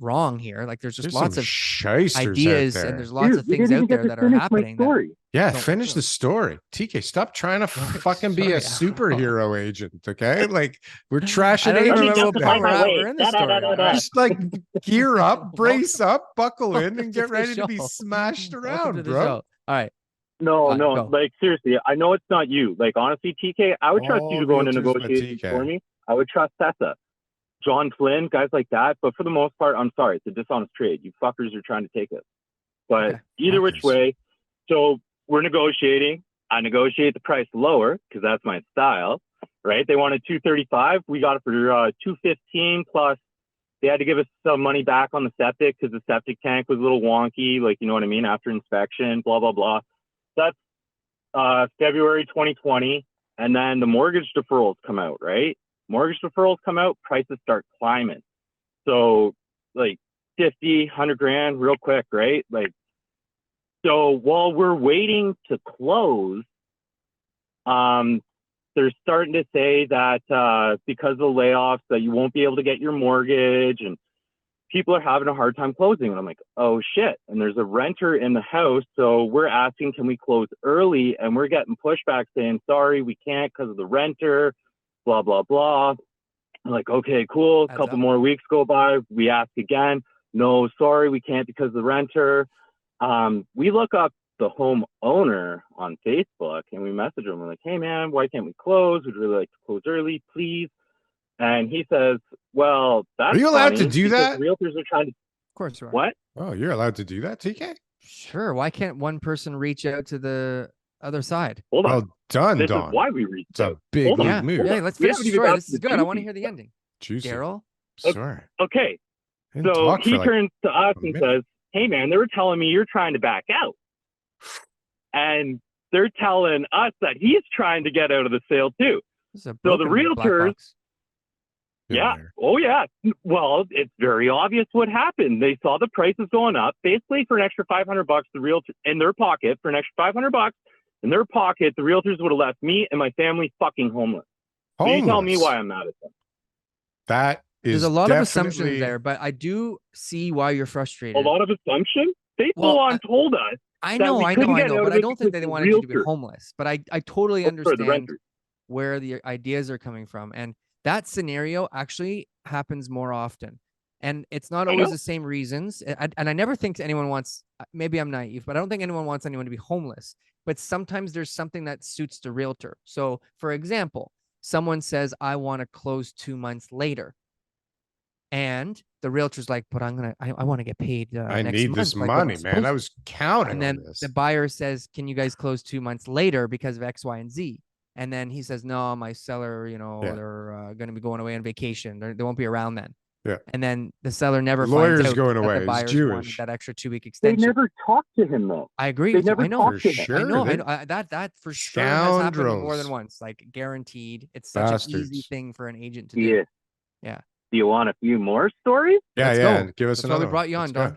wrong here. Like there's just There's lots some of shysters out ideas there. and there's lots of you things didn't out even there get that to are finish my happening. That, story. Yeah, Don't- finish the story. TK, stop trying to fucking be a Sorry. superhero agent, okay? Like we're I trashing don't even agents remember what today. point we're in the story. All right. Just like gear up, brace up, buckle in, Welcome and to get the ready to be show. smashed Welcome around, to the bro. show. All right. No, Go. like seriously, I know it's not you. Like honestly, TK, I would trust you All to go into realtors but negotiations TK. for me. I would trust Tessa, John Flynn, guys like that. But for the most part, I'm sorry, it's a dishonest trade. You fuckers are trying to take it. But Okay. either which Fuckers. way, so we're negotiating. I negotiate the price lower because that's my style, right? They wanted $235. We got it for $215 plus. They had to give us some money back on the septic because the septic tank was a little wonky, like, you know what I mean, after inspection, blah, blah, blah. That's February 2020. And then the mortgage deferrals come out, right? Mortgage deferrals come out, prices start climbing. So like 50, 100 grand real quick, right? Like, so while we're waiting to close, they're starting to say that because of the layoffs that you won't be able to get your mortgage and people are having a hard time closing. And I'm like, oh shit. And there's a renter in the house. So we're asking, can we close early? And we're getting pushback saying, sorry, we can't because of the renter, blah, blah, blah. I'm like, okay, cool. A Adds couple up. more weeks go by. We ask again. No, sorry, we can't because of the renter. We look up the home owner on Facebook and we message him. We're like, hey man, why can't we close? We'd really like to close early, please. And he says, well, that's Are you allowed to funny do because that? the realtors are trying to, Of course you are. what? Oh, you're allowed to do that, TK? Sure. Why can't one person reach out to the other side? Hold on. Well done, This Don. is why we reached It's a out. big Hold on. league Yeah. move. Yeah. Let's We finish haven't the even story. got This to is the good. I want to juicy hear the ending. Juicy. Daryl. Sorry. Okay. Didn't So talk he for like turns to us a and minute. says, hey man, they were telling me you're trying to back out. And they're telling us that he's trying to get out of the sale too. This is a So the broken black realtors, box. yeah. there. Oh, yeah. Well, it's very obvious what happened. They saw the prices going up. Basically, for an extra $500, the realtor in their pocket, for an extra $500 in their pocket, the realtors would have left me and my family fucking homeless. So you tell me Homeless. why I'm mad at them. That is There's a lot of definitely- assumptions there, but I do see why you're A frustrated. lot of assumptions. They Well, full on told us I that know, we I couldn't know, I get know, out but of I it don't think because they the wanted you to be realtor- homeless. But I totally for the understand renters. where the ideas are coming from. And that scenario actually happens more often. And it's not I always know. the same reasons. And I never think anyone wants, maybe I'm naive, but I don't think anyone wants anyone to be homeless. But sometimes there's something that suits the realtor. So for example, someone says, I want to close 2 months later. And the realtor's like, but I want to get paid I next need month, this like what I'm money, man. I supposed was counting and then on this. the buyer says, can you guys close 2 months later because of X, Y, and Z? And then he says, no, my seller, you know, Yeah. they're going to be going away on vacation. They won't be around then. Yeah. And then the seller never Lawyer's finds out going that away. the He's buyers wanted Jewish. that extra 2-week They extension. never talked to him though. I agree. They with you. never I know. talked For to him. sure. I know. they- That for sure has happened more than Scoundrels. once. Like guaranteed. It's such an easy Bastards. thing for an agent to Yeah. do. Yeah. Do you want a few more stories? Yeah, Let's yeah. go. Give us That's why we another one. brought you Let's on, go. Don.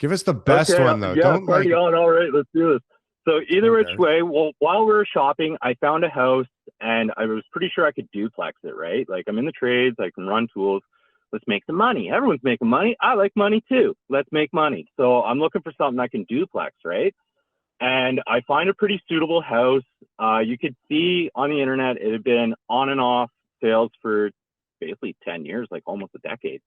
Give us the best Okay, one though. Yeah, Don't like party on. All right, let's do this. So either Okay. which way, well, while we were shopping, I found a house and I was pretty sure I could duplex it, right? Like I'm in the trades, I can run tools. Let's make some money. Everyone's making money. I like money too. Let's make money. So I'm looking for something I can duplex, right? And I find a pretty suitable house. You could see on the internet, it had been on and off sales for basically 10 years, like almost a decade.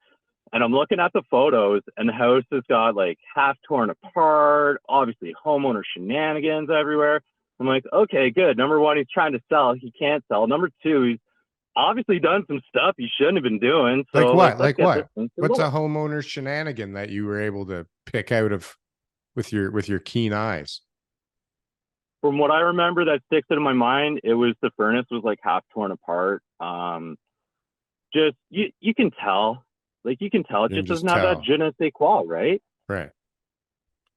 And I'm looking at the photos and the house has got like half torn apart, obviously homeowner shenanigans everywhere. I'm like, okay, good. Number one, he's trying to sell. He can't sell. Number two, he's obviously done some stuff he shouldn't have been doing. So Like what? let's Like get what? this thing What's sold. a homeowner shenanigan that you were able to pick out of with your keen eyes? From what I remember that sticks in my mind, it was the furnace was like half torn apart. Just you can tell. Like you can tell it You can just just doesn't have tell. that je ne sais quoi, right? Right.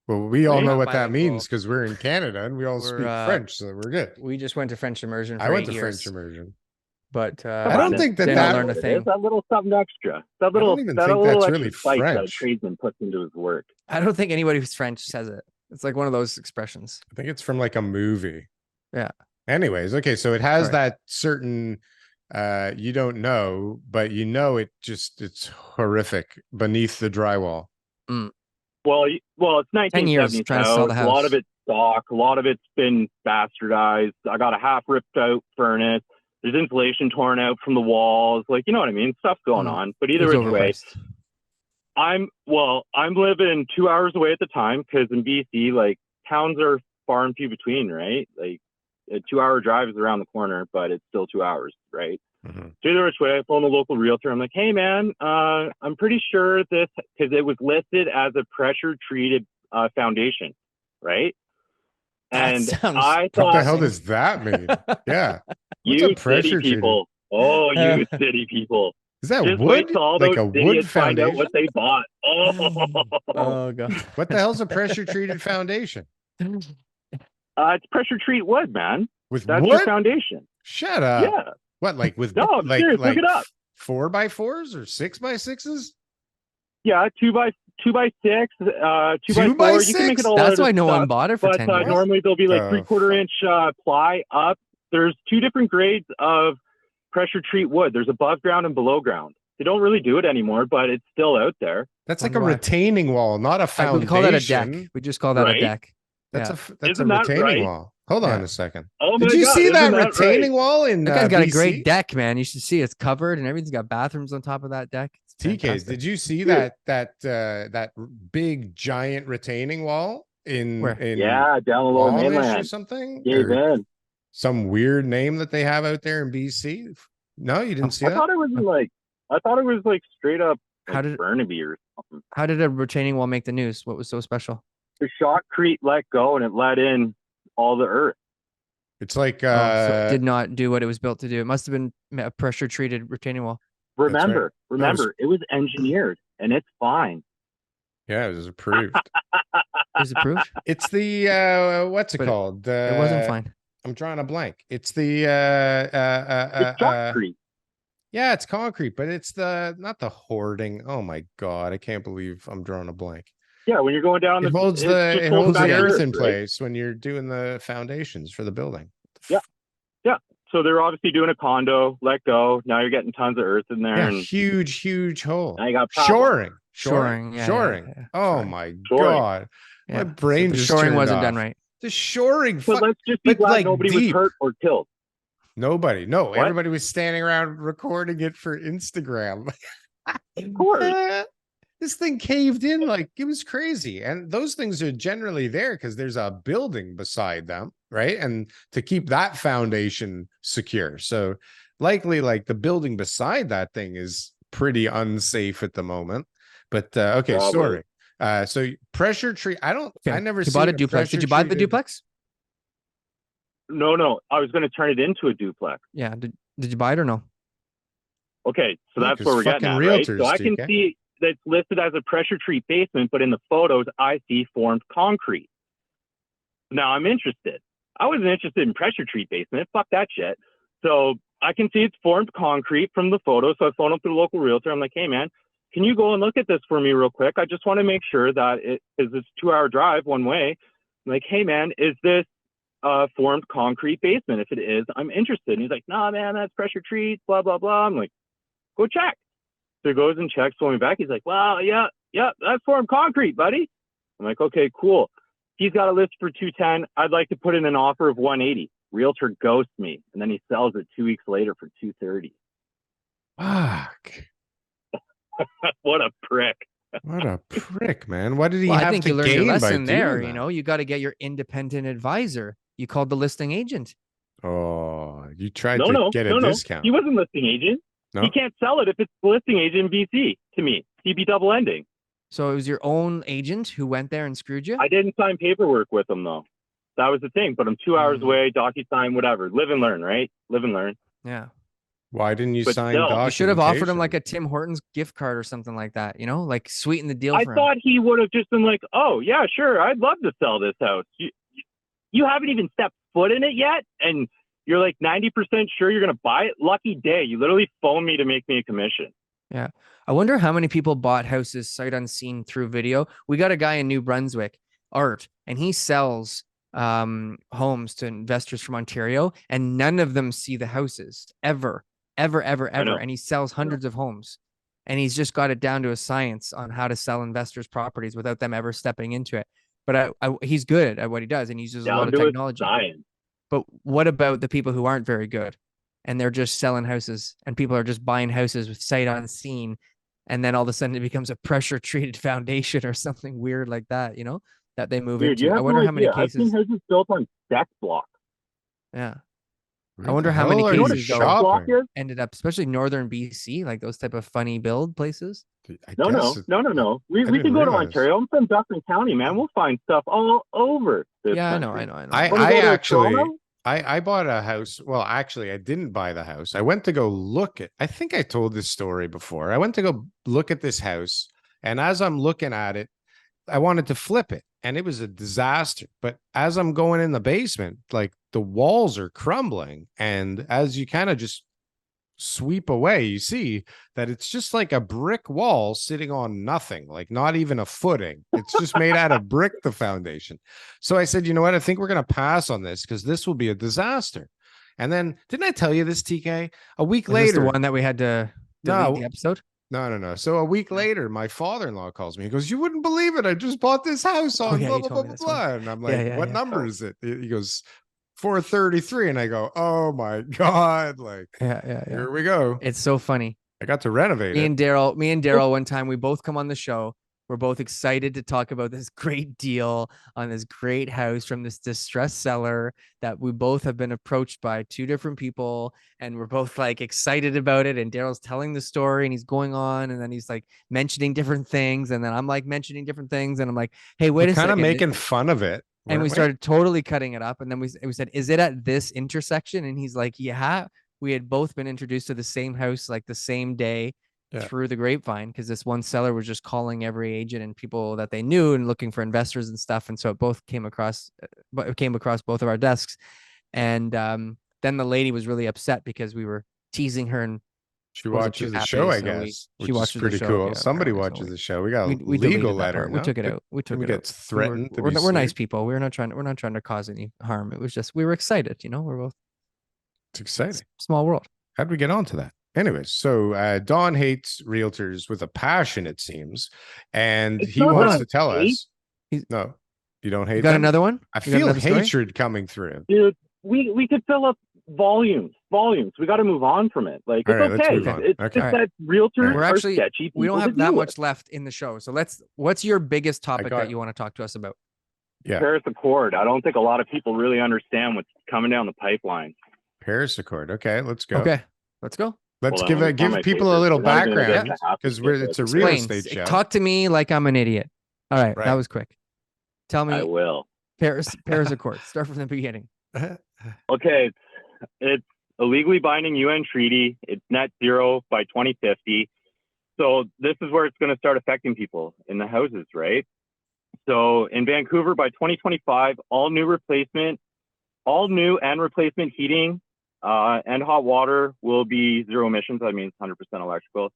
Well, we all Right? know Not what that bilingual. means because we're in Canada and we all We're, speak French, so we're good. We just went to French immersion for I went 8 to years, French immersion. but I don't think that didn't that- learn a thing. That little something extra. That little even that think little that's extra really spice that a French. tradesman puts into his work. I don't think anybody who's French says it. It's like one of those expressions. I think it's from like a movie. Yeah. Anyways, okay, so it has Right. that certain You don't know, but you know it's horrific beneath the drywall. Well, it's 10 years 1970s trying to sell the house. A lot house. of it's stock. A lot of it's been bastardized. I got a half ripped out furnace. There's insulation torn out from the walls. Like, you know what I mean? Stuff going on. But It either was which way, overpriced. I'm living 2 hours away at the time because in BC, like towns are far and few between, right? Like a 2 hour drive is around the corner, but it's still 2 hours, right? So either which way, I phone the local realtor. I'm like, hey man, I'm pretty sure this, because it was listed as a pressure treated foundation, right? That And sounds I What the thought, hell does that mean? Yeah. What's you a city pressure treated? people, oh, you city people, Is that just wood? wait till all Like those a wood idiots find out foundation? what they bought. Oh, Oh god. What the hell's a pressure treated foundation? it's pressure treat wood, man. With That's your wood? foundation. Shut up. Yeah. What, like with No, I'm serious. Look it up. 4x4s or 6x6s? Yeah, 2x6, 2x4. You can make it all That's out why of no stuff, one bought it for but 10 years. normally they'll be like Oh, 3/4 inch ply up. There's two different grades of pressure treat wood. There's above ground and below ground. They don't really do it anymore, but it's still out there. That's like a Wonder why. retaining wall, not a foundation. We call that a deck. We just call that a Right? deck. That's Yeah. that's a Isn't that retaining right? wall. Hold on Yeah. a second. Oh Did my you God, see that isn't that retaining right? wall in That guy's got a BC? great deck, man. You should see it's covered and everything's got bathrooms on top of that deck. It's TKs, fantastic. did you see Dude. that big giant retaining wall in Where? Yeah, down the lower Amish or mainland. something? Gave Or in. some weird name that they have out there in BC? No, you didn't see I that? thought it was like straight up How like did- Burnaby or something. How did a retaining wall make the news? What was so special? The shotcrete let go and it let in all the earth. It's like So it did not do what it was built to do. It must have been a pressure treated retaining wall. Remember, was- it was engineered and it's fine. yeah, it was approved. Is it proof? It's the what's it But called? It wasn't fine. I'm drawing a blank. It's the It's shotcrete. yeah, it's concrete, but it's not the hoarding. Oh my god, I can't believe I'm drawing a blank. Yeah, when you're going down It holds it the just it holds back the earth in right? place when you're doing the foundations for the building. Yeah. So they're obviously doing a condo, let go. Now you're getting tons of earth in there, Yeah, and huge hole. now you got problems. Shoring. Yeah, Shoring. yeah, yeah. Oh Shoring. my Shoring. god. Yeah. My brain the just shoring turned wasn't done off. right. The shoring. But let's just be but, glad like, nobody deep. was hurt or killed. Nobody. No, What? everybody was standing around recording it for Instagram. Of course. This thing caved in like it was crazy. And those things are generally there because there's a building beside them, right? And to keep that foundation secure. So likely like the building beside that thing is pretty unsafe at the moment. But okay, Probably. sorry. So pressure tree. I never You bought a seen duplex. Did pressure you buy the treated- duplex? No. I was going to turn it into a duplex. Yeah. Did you buy it or no? Okay, so Yeah, that's 'cause where we're getting fucking at, right? realtors, So I can TK. see that's listed as a pressure treat basement, but in the photos I see formed concrete. Now I'm interested. I wasn't interested in pressure treat basement. Fuck that shit. So I can see it's formed concrete from the photo. So I phone up to the local realtor. I'm like, hey man, can you go and look at this for me real quick? I just want to make sure that it is this 2 hour drive one way. I'm like, hey man, is this formed concrete basement? If it is, I'm interested. And he's like, nah man, that's pressure treat, blah, blah, blah. I'm like, go check. So he goes and checks, phone me back. He's like, well, yeah, that's formed concrete, buddy. I'm like, okay, cool. He's got a list for 210. I'd like to put in an offer of 180. Realtor ghosts me, and then he sells it 2 weeks later for 230. Fuck. What a prick. What a prick, man. What did he Well, have I think to you learned your gain by lesson there. doing You that? know, you got to get your independent advisor. You called the listing agent. Oh, you tried No, to no, get no, a no. discount. He wasn't listing agent. No? He can't sell it if it's the listing agent in BC to me. He'd be double ending. So it was your own agent who went there and screwed you? I didn't sign paperwork with him though. That was the thing. But I'm 2 hours Mm. away, DocuSign, whatever. Live and learn, right? Live and learn. Yeah. Why didn't you But sign still, documentation? You should have offered him like a Tim Hortons gift card or something like that, you know, like sweeten the deal I for him. thought he would have just been like, oh, yeah, sure. I'd love to sell this house. You haven't even stepped foot in it yet. And you're like 90% sure you're going to buy it. Lucky day. You literally phoned me to make me a commission. Yeah. I wonder how many people bought houses sight unseen through video. We got a guy in New Brunswick, Art, and he sells homes to investors from Ontario, and none of them see the houses ever. ever, ever, I know. ever. And he sells hundreds of homes. And he's just got it down to a science on how to sell investors properties without them ever stepping into it. But he's good at what he does, and he uses a lot Down of to a technology. science. But what about the people who aren't very good and they're just selling houses and people are just buying houses with sight unseen? And then all of a sudden it becomes a pressure treated foundation or something weird like that, you know, that they move Dude, into. you I have wonder no how many idea. I've seen cases. houses built on deck blocks. Yeah. Where I wonder the how many hell are you cases though Deck block shopping? is? ended up, especially northern BC, like those type of funny build places. I No. guess We didn't can go to realize. Ontario. I'm from Dufferin County, man. We'll find stuff all over this Yeah, country. I know. Wanna I go to actually Toronto? I bought a house. Well, actually, I didn't buy the house. I went to go look at. I think I told this story before. I went to go look at this house, and as I'm looking at it, I wanted to flip it, and it was a disaster. But as I'm going in the basement, like the walls are crumbling, and as you kind of just sweep away, you see that it's just like a brick wall sitting on nothing, like not even a footing. It's just made out of brick, the foundation. So I said, you know what? I think we're going to pass on this because this will be a disaster. And then didn't I tell you this, TK? A week Was this the later. one that we had to delete the episode? No. So a week later, my father-in-law calls me. He goes, "You wouldn't believe it. I just bought this house on yeah, blah you blah told blah me blah this one. blah." And I'm Yeah, like, yeah, "What yeah. number is it?" He goes, 433, and I go, "Oh my god!" Like, Yeah. here we go. It's so funny. I got to renovate Me it. and Darryl, one time we both come on the show. We're both excited to talk about this great deal on this great house from this distressed seller that we both have been approached by two different people. And we're both like excited about it. And Daryl's telling the story and he's going on and then he's like mentioning different things. And then I'm like mentioning different things. And I'm like, hey, wait We're a kind of second. making fun of it. And we weren't started totally cutting it up. And then we said, is it at this intersection? And he's like, yeah. We had both been introduced to the same house like the same day Yeah. through the grapevine because this one seller was just calling every agent and people that they knew and looking for investors and stuff. And so it both came across both of our desks. And then the lady was really upset because we were teasing her and She wasn't too watches the happy, show, I so guess, she which is watches the pretty show, cool. yeah, Somebody apparently, so watches the show. We got a we legal deleted that letter. part. We took it out. We took we it get out. threatened to We're, be we're nice sued. people. We're not trying to cause any harm. It was just we were excited, you know. We're both It's exciting. small world. How'd we get onto that? Anyways, so Don hates realtors with a passion, it seems, and It's he not wants a to tell hate. us. No, you don't hate You got them? another one? I You got feel another story? hatred coming through. Dude, we could fill up volumes. We got to move on from it. Like, All it's right, let's okay. move on. It's Okay. just that realtors We're are actually sketchy. we don't people have to that deal much with. left in the show. So what's your biggest topic got- that you want to talk to us about? Yeah, Paris Accord. I don't think a lot of people really understand what's coming down the pipeline. Paris Accord. Okay, let's go. Okay, let's go. Let's Hold on, let me give find my people a papers. little We're not even gonna get background to half the because shit it's a that's real Explain. estate show. Talk to me like I'm an idiot. All right, Right. that was quick. Tell I me will. Paris Accord. Start from the beginning. Okay, it's a legally binding UN treaty. It's net zero by 2050. So this is where it's going to start affecting people in the houses, right? So in Vancouver by 2025, all new and replacement heating and hot water will be zero emissions. I mean, 100% electrical.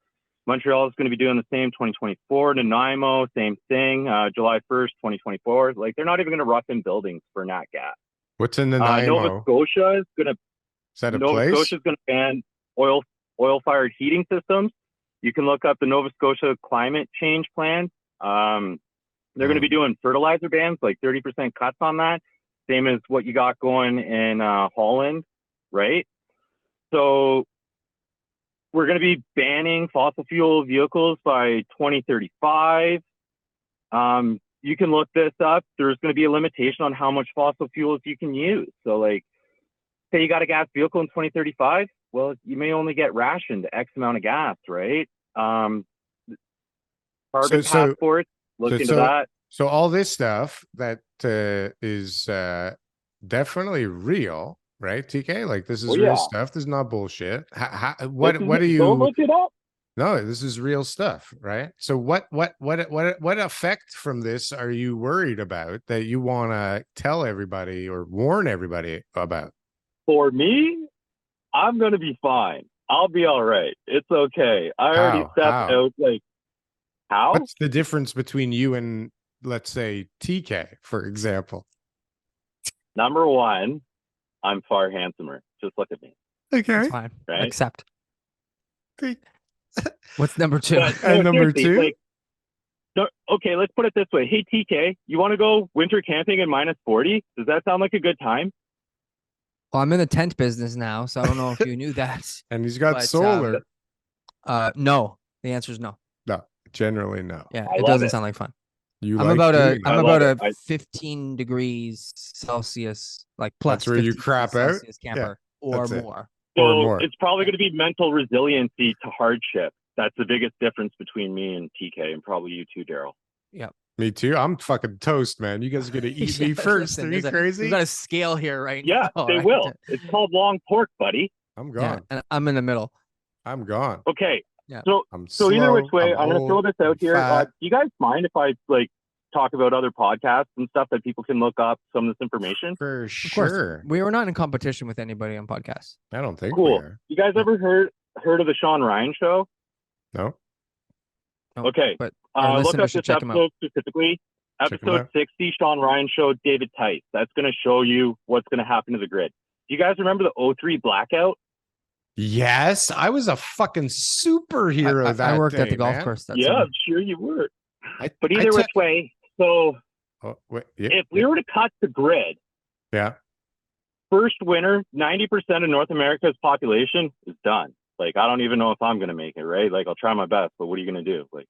Montreal is going to be doing the same 2024. Nanaimo, same thing, July 1st, 2024. Like, they're not even going to rough in buildings for nat gas. What's in the Nova Scotia is going to Is that a Nova place? Scotia is going to ban oil-fired heating systems. You can look up the Nova Scotia climate change plan. They're going to be doing fertilizer bans, like 30% cuts on that, same as what you got going in Holland, right? So we're going to be banning fossil fuel vehicles by 2035. You can look this up. There's going to be a limitation on how much fossil fuels you can use. So, like, say you got a gas vehicle in 2035, well, you may only get rationed X amount of gas, right? Carbon passports, look into that. So all this stuff that is definitely real, right, TK? Like, this is real stuff. This is not bullshit. What do you? Don't look it up. No, this is real stuff, right? So what effect from this are you worried about that you want to tell everybody or warn everybody about? For me, I'm going to be fine. I'll be all right. It's okay. I already stepped out. Like, how? What's the difference between you and, let's say, TK, for example? Number one, I'm far handsomer. Just look at me. Okay. That's fine. Right? Accept. What's number two? But, And number seriously, two? like, okay, let's put it this way. Hey, TK, you want to go winter camping in -40? Does that sound like a good time? Well, I'm in the tent business now, so I don't know if you knew that. And he's got But, solar. No. The answer is no. No, generally no. Yeah, I it love doesn't it. sound like fun. You I'm like about doing I'm I it. love about it. a 15 degrees Celsius, like plus That's where you 15 crap degrees out? Celsius camper or that's it. more. Or So more. it's probably going to be mental resiliency to hardship. That's the biggest difference between me and TK, and probably you too, Daryl. Me too. I'm fucking toast, man. You guys are gonna eat me Yeah, first. listen, Are you crazy? We've got a scale here right Yeah, now. they right? will. It's called long pork, buddy. I'm Yeah, gone. and I'm in the middle. I'm gone. Okay. Yeah. I'm So either slow, which way, I'm I'm going to throw old, this out I'm here. fat. Do you guys mind if I like talk about other podcasts and stuff that people can look up some of this information? For Of course, sure. we were not in competition with anybody on podcasts. I don't think we Cool. are. You guys ever heard of the Sean Ryan show? No. No, Okay. but our Look listeners up should this check 'em out. episode specifically. Check 'em Episode out. 60, Sean Ryan show, David Tice. That's going to show you what's going to happen to the grid. Do you guys remember the 03 blackout? Yes, I was a fucking superhero that I worked at day, the golf man. course. That Yeah, summer. I'm sure you were. But I either took- which way, so Oh, wait, yeah, if we were to cut the grid, yeah. first winter, 90% of North America's population is done. Like, I don't even know if I'm going to make it, right? Like, I'll try my best, but what are you going to do? Like,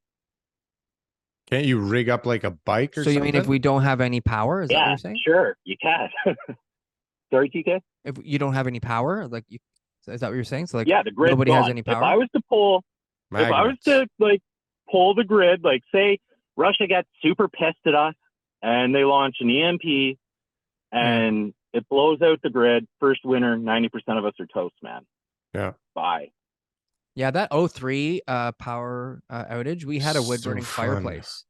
Can't you rig up like a bike or So you something? mean if we don't have any power? Is that what yeah, you're saying? sure, you can. Sorry, TK? If you don't have any power, like you, is that what you're saying? So like Yeah, the grid. nobody has any If I power? was to pull, if I was to like pull the grid, like say Russia gets super pissed at us and they launch an EMP and it blows out the grid, first winter, 90% of us are toast, man. Yeah. Bye. Yeah, that 03 power outage, we had a wood So burning fun. fireplace.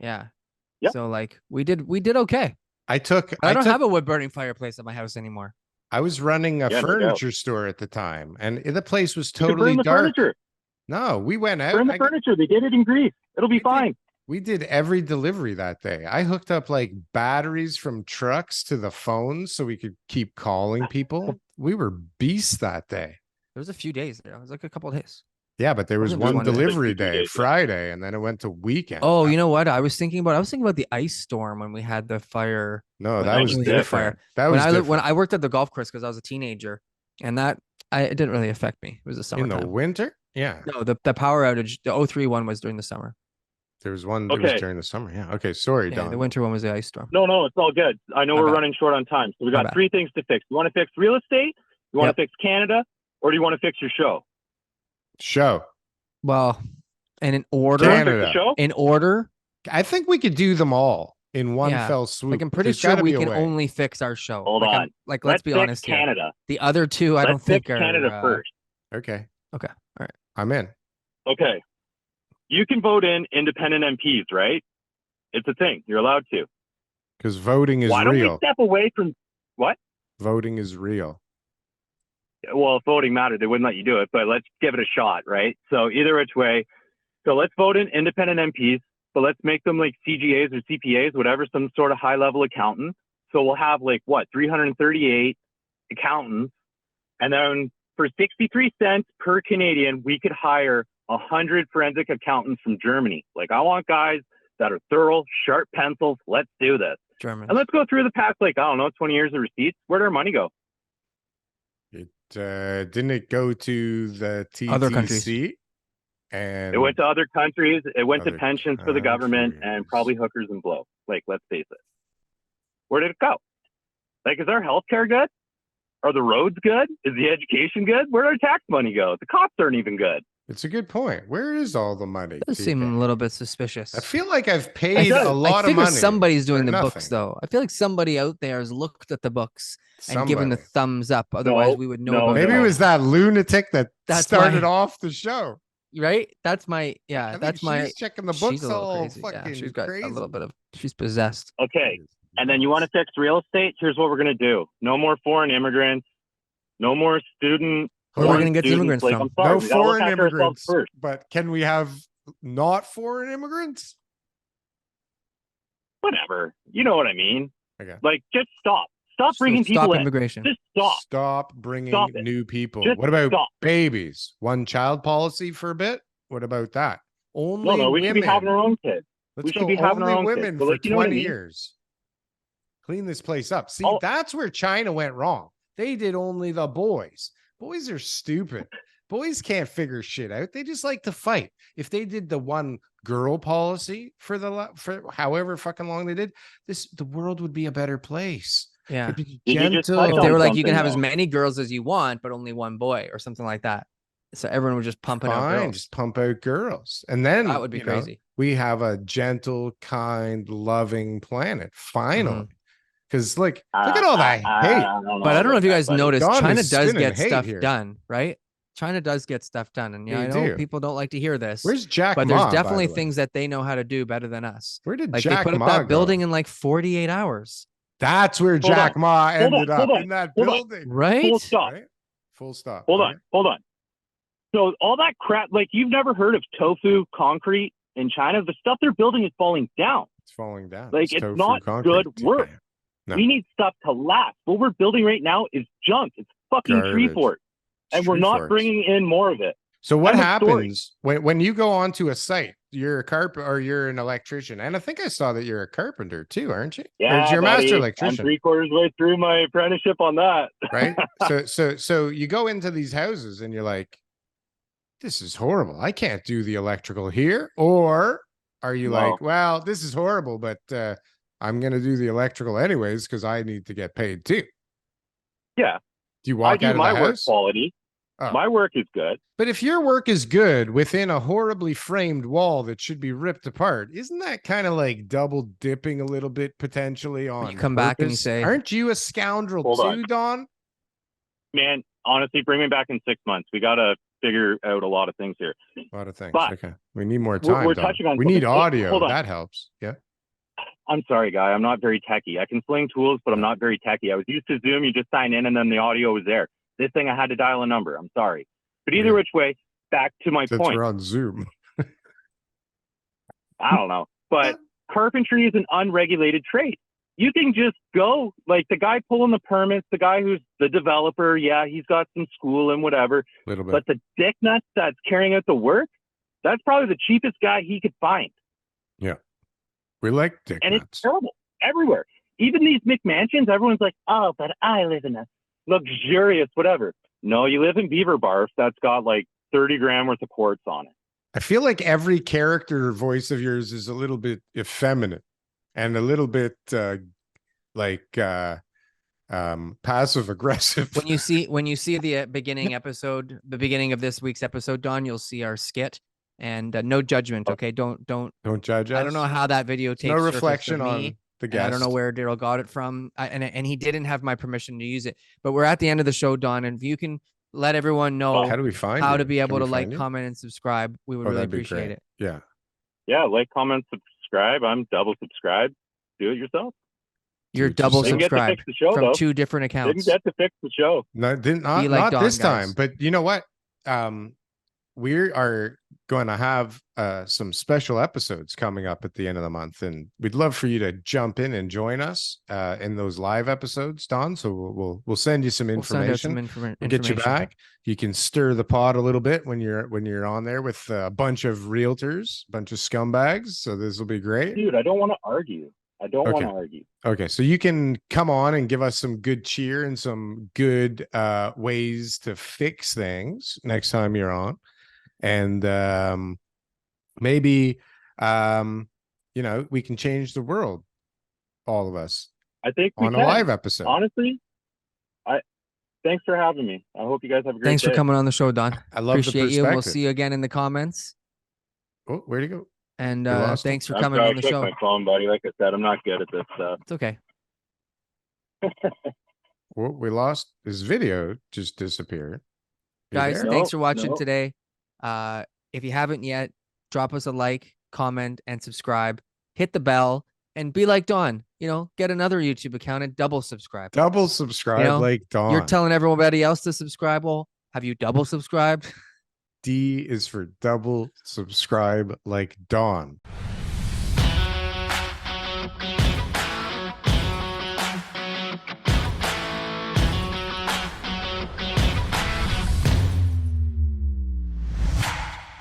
Yeah. Yep. So like we did okay. I took But I don't have a wood burning fireplace at my house anymore. I was running a Yeah, no doubt. furniture store at the time, and the place was You could totally burn the dark. furniture. No, we went out. Burn the furniture. They did it in Greece. It'll be We did. fine. We did every delivery that day. I hooked up like batteries from trucks to the phones so we could keep calling people. We were beasts that day. There was a few days there. It was like a couple of days. Yeah, but there was Wasn't just one one day. delivery Like 2 day, days, yeah. Friday, and then it went to weekend. Oh, you know what? I was thinking about the ice storm when we had the fire. No, when that was we had a different. That When was different. when I worked at the golf course because I was a teenager, and it didn't really affect me. It was the in summertime. the winter. Yeah, No, the power outage, the 03 one was during the summer. there was one that was Okay. during the summer. Yeah. Okay. Sorry, Yeah, Don. the winter one was the ice storm. No, it's all good. I know My we're bad. running short on time. So we My got bad. 3 things to fix. You want to fix real estate? You want Yep. to fix Canada? Or do you want to fix your show? Show Well, and in order, You wanna fix Canada. the show? in order, I think we could do them all in one Yeah, fell swoop. like I'm pretty There's sure gotta we be a can way. only fix our show. Hold like, on. let's Let's be fix honest here. Canada. The other two, I Let's don't think fix are Canada first. Okay. Okay. All right. I'm in. Okay. You can vote in independent MPs, right? It's a thing. You're allowed to. Because voting is Why don't we real. step away from what? Voting is real. Well, if voting mattered, they wouldn't let you do it, but let's give it a shot, right? So either which way. So let's vote in independent MPs, but let's make them like CGAs or CPAs, whatever, some sort of high level accountant. So we'll have like what, 338 accountants. And then for 63 cents per Canadian, we could hire 100 forensic accountants from Germany. Like, I want guys that are thorough, sharp pencils. Let's do this. German. And let's go through the past, like, I don't know, 20 years of receipts. Where'd our money go? It didn't it go to the TTC? Other countries. And It went to other countries. It went to Other pensions for the government and countries. probably hookers and blow. Like, let's face it. Where did it go? Like, is our healthcare good? Are the roads good? Is the education good? Where'd our tax money go? The cops aren't even good. it's a good point. Where is all the money? Does TK? seem a little bit suspicious. I feel like I've I paid does. a I lot of figure money. somebody's doing for the books nothing. though. I feel like somebody out there has looked at the books and given the Somebody. thumbs up. Otherwise, we would know no, about Maybe it. it was that lunatic that That's started my- off the show. right. That's my I yeah. think That's my. she's checking the She's books a little all crazy. fucking Yeah, she's got crazy. a little bit of. She's possessed. Okay. And then you want to fix real estate? Here's what we're going to do. No more foreign immigrants. No more student. Where are we foreign gonna get the students. immigrants Like, from? I'm sorry, No we gotta look foreign after ourselves immigrants, first. but can we have not foreign immigrants? Whatever. You know what I mean? Okay. Like, just stop. Stop bringing people Stop in. immigration. Just stop. Stop bringing Stop it. new people. Just What about stop. babies? One child policy for a bit? What about that? Only No, we women. should be having our own kids. Let's we should go be having our only own kids. women But, for like, you know what I 20 mean? years. Clean this place up. See, Oh. that's where China went wrong. They did only the boys. Boys are stupid. Boys can't figure shit out. They just like to fight. If they did the one girl policy for however fucking long they did, the world would be a better place. Yeah. It'd be Did you just gentle. touch If they were on like, you can something, have as though? many girls as you want, but only one boy or something like that. So everyone would just pump out Fine, girls. just pump out girls. And then That would be crazy. we have a gentle, kind, loving planet. Finally. Because look at all that hate. But I don't know if you guys noticed, Don China is does spinning get hate stuff here. done, right? China does get stuff done. And yeah, They I know do. people don't like to hear this. Where's Jack but Ma, there's by definitely the way? things that they know how to do better than us. Where did Like Jack they put up Ma that go? building in like 48 hours. That's where Hold Jack on. Ma Hold on, ended up, hold on, in that hold on. building. Right? Full stop. Right? Full stop. Hold Okay. on. So all that crap, like you've never heard of tofu concrete in China? The stuff they're building is falling down. It's falling down. Like, it's tofu not concrete. good work. No. We need stuff to last. What we're building right now is junk. It's fucking tree Garbage. fort. And we're Tree not forts. bringing in more of it. So what End of story. happens when you go onto a site? You're a carpenter or you're an electrician, and I think I saw that you're a carpenter too, aren't you? Or Yeah, you're a buddy. master I'm electrician, 3/4 way through my apprenticeship on that. right? So you go into these houses and you're like, this is horrible. I can't do the electrical here. Or are you No. like, well, this is horrible, but I'm going to do the electrical anyways because I need to get paid too. Yeah. Do you I walk do out of my the work house? quality. Oh. My work is good. But if your work is good within a horribly framed wall that should be ripped apart, isn't that kind of like double dipping a little bit potentially on You come back and you purpose? say- aren't you a scoundrel Hold too, on. Don? Man, honestly, bring me back in 6 months. We got to figure out a lot of things here. A lot of things. But okay. We need more we're time. Don. touching on we need something. audio. Hold on. That helps. Yeah. I'm sorry, guy. I'm not very techie. I can sling tools, but I'm not very techie. I was used to Zoom. You just sign in and then the audio was there. This thing, I had to dial a number. I'm sorry. But either Yeah. which way, back to my Since point. we're on Zoom. I don't know. But carpentry is an unregulated trade. You can just go, like the guy pulling the permits, the guy who's the developer, yeah, he's got some school and whatever. A little bit. But the dick nuts that's carrying out the work, that's probably the cheapest guy he could find. We like dick And it's nuts. terrible everywhere. Even these McMansions, everyone's like, oh, but I live in a luxurious whatever. No, you live in Beaver Barf that's got like 30 grand worth of quartz on it. I feel like every character voice of yours is a little bit effeminate and a little bit passive aggressive. When you see the beginning episode, the beginning of this week's episode, Don, you'll see our skit. And no judgment, okay? Don't Don't judge us. I don't know how that videotape no reflection on me. the And guest. I don't know where Darryl got it from, and he didn't have my permission to use it. But we're at the end of the show, Don, and if you can let everyone know How do we find how you? to be Can able we to like, find you? comment, and subscribe, we would Oh, really that'd be appreciate great. it. Yeah. Yeah, like, comment, subscribe. I'm double subscribed. Do it yourself. You're Dude, double They can get to subscribed fix the show, from though. 2 different They can accounts. get to fix the show. No, Be like not Don, this time. guys. But you know what? We are going to have some special episodes coming up at the end of the month, and we'd love for you to jump in and join us in those live episodes, Don. So we'll send you some We'll send out information. some We'll get you information. back. You can stir the pot a little bit when you're on there with a bunch of realtors, a bunch of scumbags. So this will be great. Dude, I don't want to argue. I don't want to argue. Okay, so you can come on and give us some good cheer and some good ways to fix things next time you're on. And maybe we can change the world, all of us, I think we on can. a live episode. Honestly, thanks for having me. I hope you guys have a great Thanks day. for coming on the show, Don. I love Appreciate the you. And we'll perspective. see you again in the comments. Oh, where'd he go? And We lost him. thanks for I'm coming sorry, on the I checked show. my phone, buddy. Like I said, I'm not good at this stuff. It's okay. Well, we lost his video, just disappeared. You Guys, there? thanks for Nope, watching nope. today. If you haven't yet, drop us a like, comment, and subscribe. Hit the bell and be like Don. Get another YouTube account and double subscribe. Double subscribe like Don. You're telling everybody else to subscribe. Well, have you double subscribed? D is for double subscribe like Don.